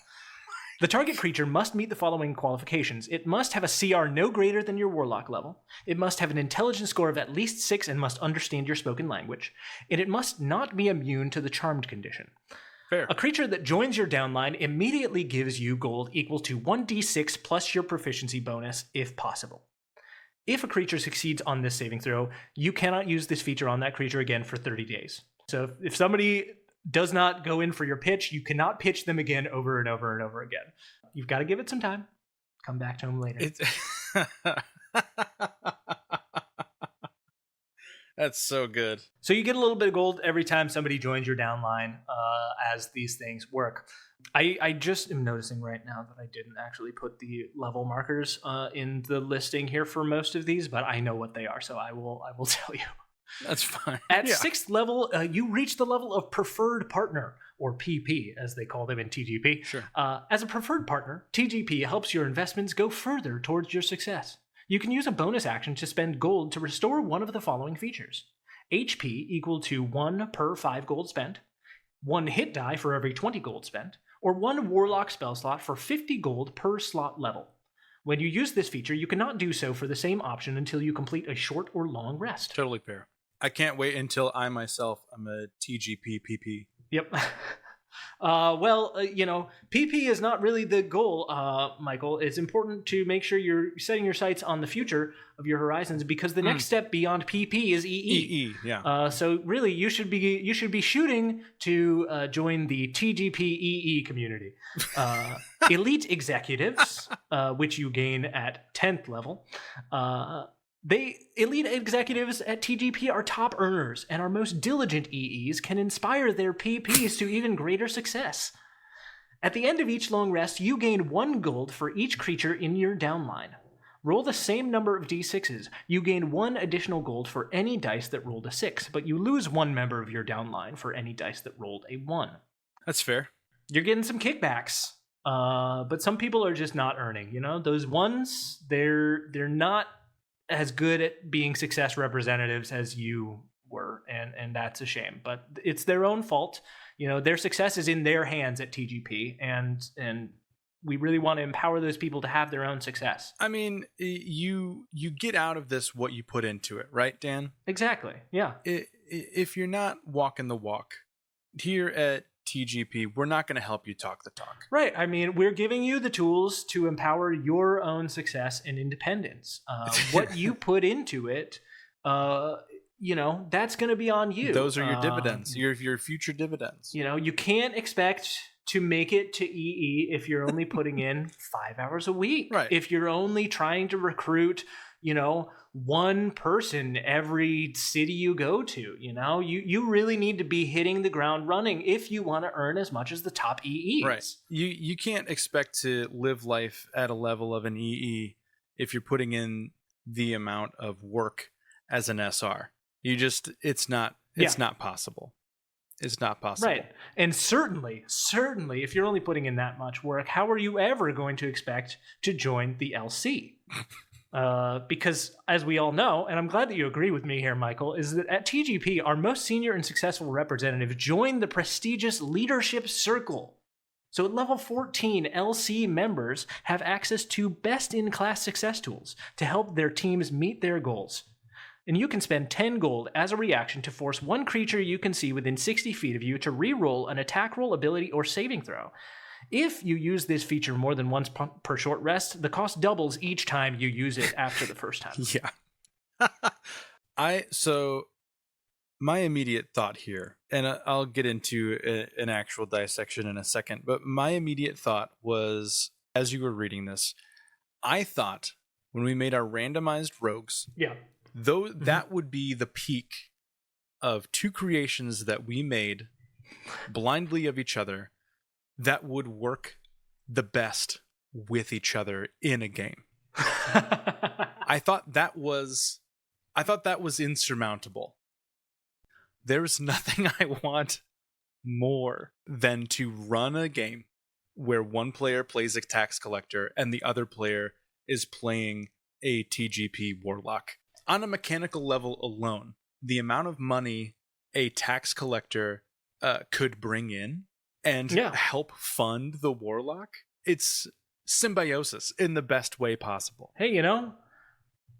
The target creature must meet the following qualifications. It must have a CR no greater than your Warlock level. It must have an intelligence score of at least 6 and must understand your spoken language. And it must not be immune to the charmed condition. Fair. A creature that joins your downline immediately gives you gold equal to 1d6 plus your proficiency bonus, if possible. If a creature succeeds on this saving throw, you cannot use this feature on that creature again for 30 days. So if somebody does not go in for your pitch, you cannot pitch them again over and over and over again. You've got to give it some time. Come back to them later. That's so good. So you get a little bit of gold every time somebody joins your downline as these things work. I just am noticing right now that I didn't actually put the level markers in the listing here for most of these, but I know what they are, so I will tell you. That's fine. At 6th level, you reach the level of Preferred Partner, or PP, as they call them in TGP. Sure. As a preferred partner, TGP helps your investments go further towards your success. You can use a bonus action to spend gold to restore one of the following features. HP equal to 1 per 5 gold spent, 1 hit die for every 20 gold spent, or 1 Warlock spell slot for 50 gold per slot level. When you use this feature, you cannot do so for the same option until you complete a short or long rest. Totally fair. I can't wait until I myself am a TGP PP. Yep. PP is not really the goal, Michael. It's important to make sure you're setting your sights on the future of your horizons, because the next step beyond PP is EE. Yeah. So really, you should be shooting to join the TGP EE community. Elite executives, which you gain at 10th level. Elite executives at TGP are top earners, and our most diligent EEs can inspire their PPs to even greater success. At the end of each long rest, you gain 1 gold for each creature in your downline. Roll the same number of d6s. You gain 1 additional gold for any dice that rolled a 6, but you lose 1 member of your downline for any dice that rolled a 1. That's fair. You're getting some kickbacks, but some people are just not earning. You know, those ones, they're not as good at being success representatives as you were, and that's a shame, but it's their own fault. You know, their success is in their hands at TGP, and we really want to empower those people to have their own success. I mean, you get out of this what you put into it, right, Dan? Exactly. Yeah. If you're not walking the walk here at TGP, we're not going to help you talk the talk. Right. I mean, we're giving you the tools to empower your own success and independence. What you put into it, that's going to be on you. Those are your dividends, your future dividends. You know, you can't expect to make it to EE if you're only putting in 5 hours a week. Right. If you're only trying to recruit, 1 person every city you go to, you really need to be hitting the ground running if you want to earn as much as the top EEs. Right. You can't expect to live life at a level of an EE if you're putting in the amount of work as an SR. It's not possible. It's not possible. Right. And certainly, if you're only putting in that much work, how are you ever going to expect to join the LC? Because as we all know, and I'm glad that you agree with me here, Michael, is that at TGP, our most senior and successful representatives join the prestigious Leadership Circle. So at level 14, LC members have access to best-in-class success tools to help their teams meet their goals. And you can spend 10 gold as a reaction to force 1 creature you can see within 60 feet of you to re-roll an attack roll, ability, or saving throw. If you use this feature more than once per short rest, the cost doubles each time you use it after the first time. Yeah. So my immediate thought here, and I'll get into an actual dissection in a second, but my immediate thought was, as you were reading this, I thought when we made our randomized rogues, though that would be the peak of 2 creations that we made blindly of each other that would work the best with each other in a game. I thought that was insurmountable. There's nothing I want more than to run a game where one player plays a tax collector and the other player is playing a TGP warlock. On a mechanical level alone, the amount of money a tax collector could bring in and help fund the warlock, it's symbiosis in the best way possible. Hey,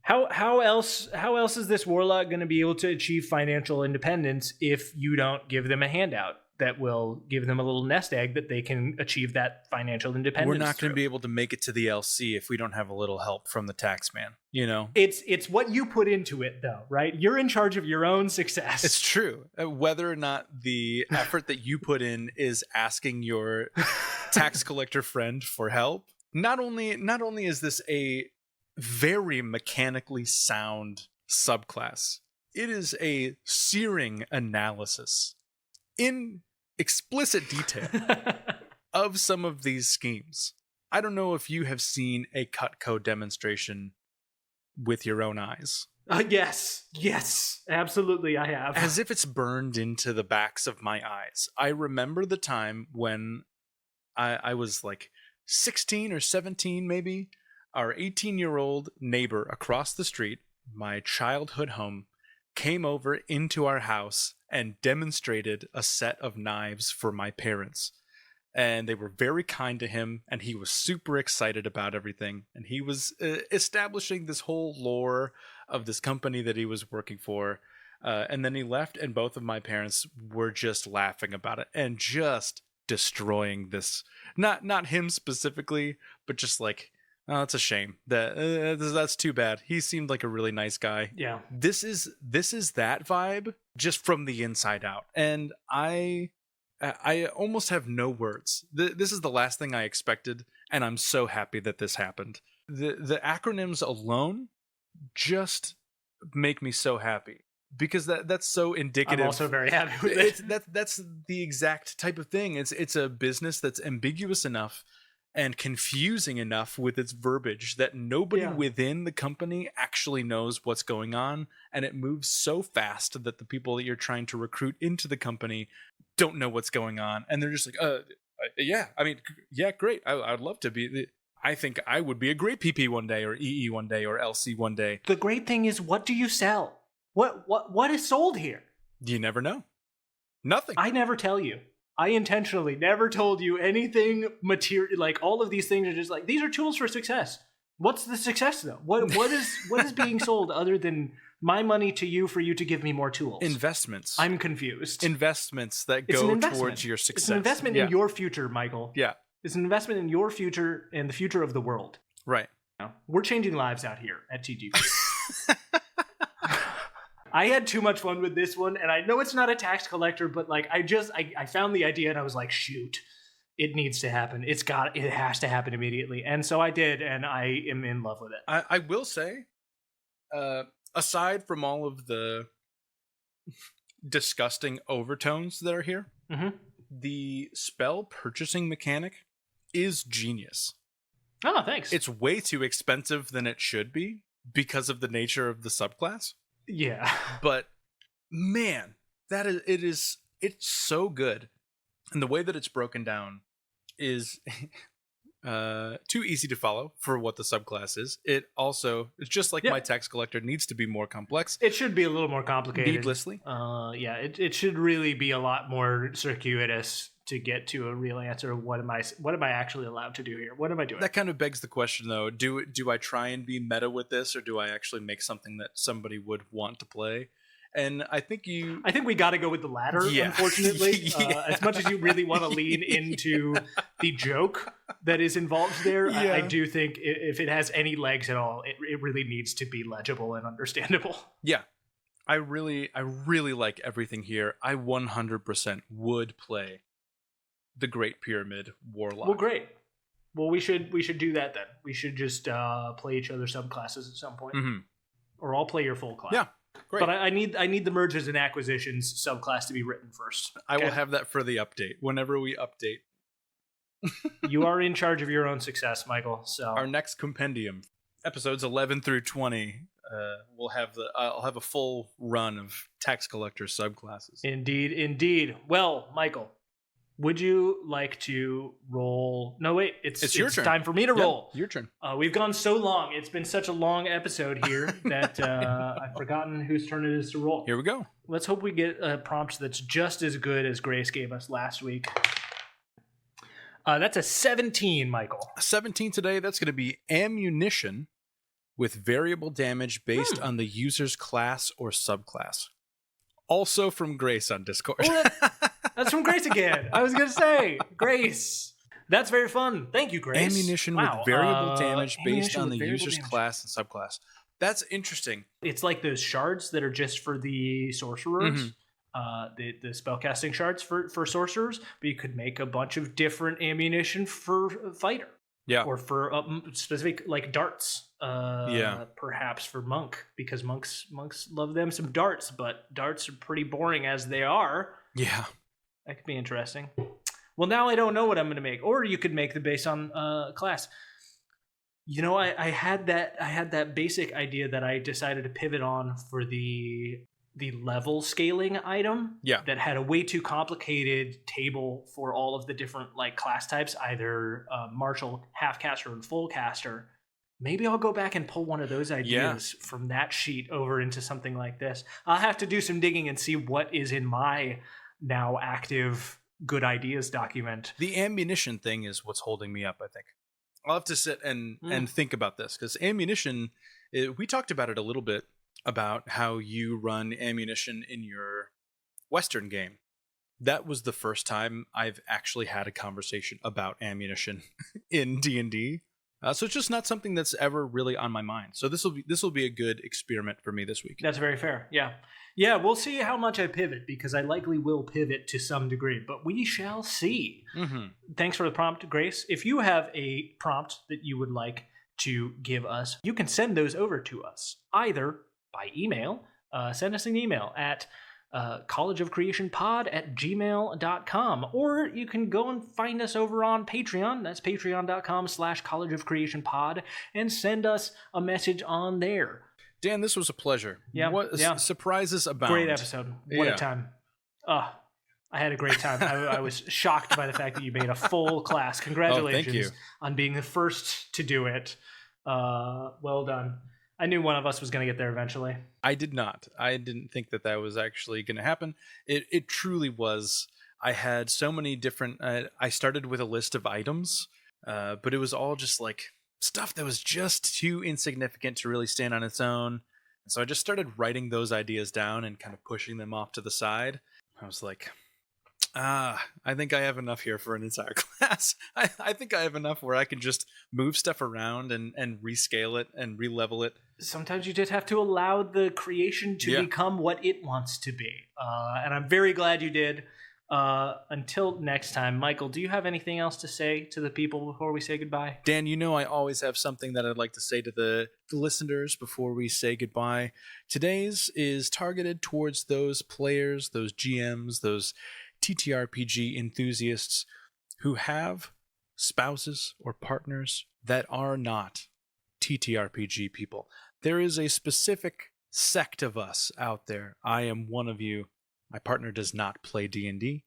how else is this warlock going to be able to achieve financial independence if you don't give them a handout that will give them a little nest egg that they can achieve that financial independence? We're not going to be able to make it to the LC if we don't have a little help from the tax man, It's what you put into it, though, right? You're in charge of your own success. It's true. Whether or not the effort that you put in is asking your tax collector friend for help. Not only is this a very mechanically sound subclass, It is a searing analysis in explicit detail of some of these schemes. I don't know if you have seen a Cutco demonstration with your own eyes. Yes, absolutely, I have. As if it's burned into the backs of my eyes. I remember the time when I was like 16 or 17, maybe. Our 18-year-old neighbor across the street, my childhood home, came over into our house and demonstrated a set of knives for my parents. And they were very kind to him, and he was super excited about everything. And he was establishing this whole lore of this company that he was working for. And then he left, and both of my parents were just laughing about it and just destroying this. Not him specifically, but just like, oh, it's a shame. That's too bad. He seemed like a really nice guy. Yeah. This is that vibe just from the inside out. And I almost have no words. This is the last thing I expected, and I'm so happy that this happened. The acronyms alone just make me so happy, because that's so indicative. I'm also very happy with it. That's the exact type of thing. It's a business that's ambiguous enough and confusing enough with its verbiage that nobody within the company actually knows what's going on, and it moves so fast that the people that you're trying to recruit into the company don't know what's going on, and they're just like, great, I'd love to be. I think I would be a great PP one day, or EE one day, or LC one day. The great thing is, what do you sell? What is sold here? You never know. Nothing. I never tell you. I intentionally never told you anything material. Like, all of these things are just like, these are tools for success. What's the success though? What is being sold other than my money to you for you to give me more tools? Investments. I'm confused. Investments that go towards your success. It's an investment in your future, Michael. Yeah. It's an investment in your future and the future of the world. Right. We're changing lives out here at TGP. I had too much fun with this one, and I know it's not a tax collector, but like I found the idea and I was like, shoot, it needs to happen. It has to happen immediately. And so I did, and I am in love with it. I will say, aside from all of the disgusting overtones that are here, the spell purchasing mechanic is genius. Oh, thanks. It's way too expensive than it should be because of the nature of the subclass. Yeah. But man, it's so good. And the way that it's broken down is too easy to follow for what the subclass is. It's just like my tax collector, needs to be more complex. It should be a little more complicated. Needlessly. It should really be a lot more circuitous to get to a real answer. What am I actually allowed to do here? What am I doing? That kind of begs the question, though. Do I try and be meta with this, or do I actually make something that somebody would want to play? And I think we got to go with the latter, unfortunately. As much as you really want to lean into the joke that is involved there, I do think if it has any legs at all, it really needs to be legible and understandable. Yeah. I really like everything here. I 100% would play the Great Pyramid Warlock. Well, great. Well, we should do that then. We should just play each other's subclasses at some point, or I'll play your full class. Yeah, great. But I need the mergers and acquisitions subclass to be written first. I will have that for the update. Whenever we update, you are in charge of your own success, Michael. So our next compendium, episodes 11 through 20, we'll have I'll have a full run of tax collector subclasses. Indeed. Well, Michael, would you like to roll? No, wait. It's your turn. Time for me to roll. Your turn. We've gone so long. It's been such a long episode here that I've forgotten whose turn it is to roll. Here we go. Let's hope we get a prompt that's just as good as Grace gave us last week. That's a 17, Michael. 17 today. That's going to be ammunition with variable damage based on the user's class or subclass. Also from Grace on Discord. That's from Grace again. I was going to say, Grace. That's very fun. Thank you, Grace. Ammunition with variable damage based on the user's class and subclass. That's interesting. It's like those shards that are just for the sorcerers. The spellcasting shards for sorcerers. But you could make a bunch of different ammunition for fighter. Yeah. Or for specific, like darts. perhaps for Monk, because monks love them some darts, but darts are pretty boring as they are. Yeah. That could be interesting. Well, now I don't know what I'm going to make. Or you could make the based on class. You know, I had that basic idea that I decided to pivot on for the level scaling item. Yeah. That had a way too complicated table for all of the different like class types, either martial, half caster, and full caster. Maybe I'll go back and pull one of those ideas from that sheet over into something like this. I'll have to do some digging and see what is in my now active good ideas document. The ammunition thing is what's holding me up, I think. I'll have to sit and think about this, because ammunition, we talked about it a little bit, about how you run ammunition in your Western game. That was the first time I've actually had a conversation about ammunition in D&D. So it's just not something that's ever really on my mind. So this will be a good experiment for me this week. That's very fair. Yeah, we'll see how much I pivot, because I likely will pivot to some degree, but we shall see. Mm-hmm. Thanks for the prompt, Grace. If you have a prompt that you would like to give us, you can send those over to us either by email. Send us an email at collegeofcreationpod@gmail.com, or you can go and find us over on Patreon. That's patreon.com/collegeofcreationpod, and send us a message on there. Dan, this was a pleasure. Yeah. Surprises abound. Great episode. What a time. I had a great time. I was shocked by the fact that you made a full class. Congratulations thank you. On being the first to do it. Well done. I knew one of us was going to get there eventually. I did not. I didn't think that was actually going to happen. It truly was. I had so many different... I started with a list of items, but it was all just like stuff that was just too insignificant to really stand on its own. And so I just started writing those ideas down and kind of pushing them off to the side. I was like, I think I have enough here for an entire class. I think I have enough where I can just move stuff around and rescale it and re-level it. Sometimes you just have to allow the creation to become what it wants to be. And I'm very glad you did. Until next time, Michael, do you have anything else to say to the people before we say goodbye? Dan, you know I always have something that I'd like to say to the listeners before we say goodbye. Today's is targeted towards those players, those GMs, those TTRPG enthusiasts who have spouses or partners that are not TTRPG people. There is a specific sect of us out there. I am one of you. My partner does not play D&D.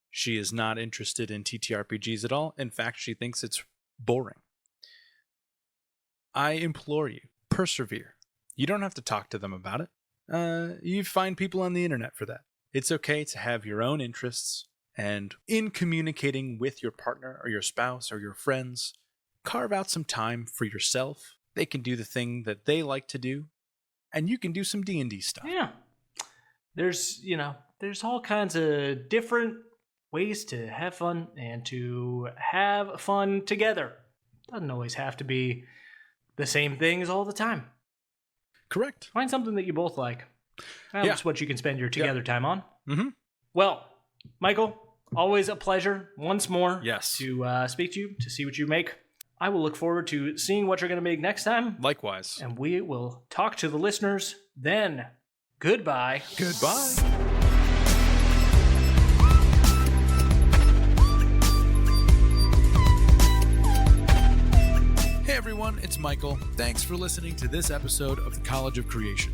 She is not interested in TTRPGs at all. In fact, she thinks it's boring. I implore you, persevere. You don't have to talk to them about it. You find people on the internet for that. It's okay to have your own interests, and in communicating with your partner or your spouse or your friends, carve out some time for yourself. They can do the thing that they like to do, and you can do some D&D stuff. Yeah. There's all kinds of different ways to have fun and to have fun together. Doesn't always have to be the same things all the time. Correct. Find something that you both like. That's what you can spend your together time on. Mm-hmm. Well, Michael, always a pleasure once more to speak to you, to see what you make. I will look forward to seeing what you're going to make next time. Likewise. And we will talk to the listeners then. Goodbye. Goodbye. Hey everyone, it's Michael. Thanks for listening to this episode of the College of Creation.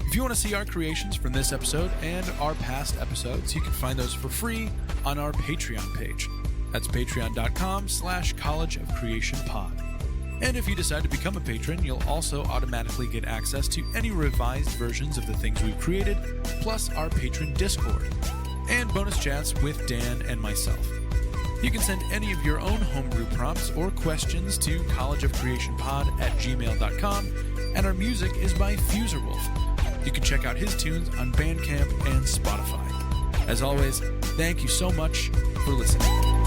If you want to see our creations from this episode and our past episodes, you can find those for free on our Patreon page. That's patreon.com/College of Creation Pod. And if you decide to become a patron, you'll also automatically get access to any revised versions of the things we've created, plus our patron Discord, and bonus chats with Dan and myself. You can send any of your own homebrew prompts or questions to collegeofcreationpod@gmail.com, and our music is by Fuserwolf. You can check out his tunes on Bandcamp and Spotify. As always, thank you so much for listening.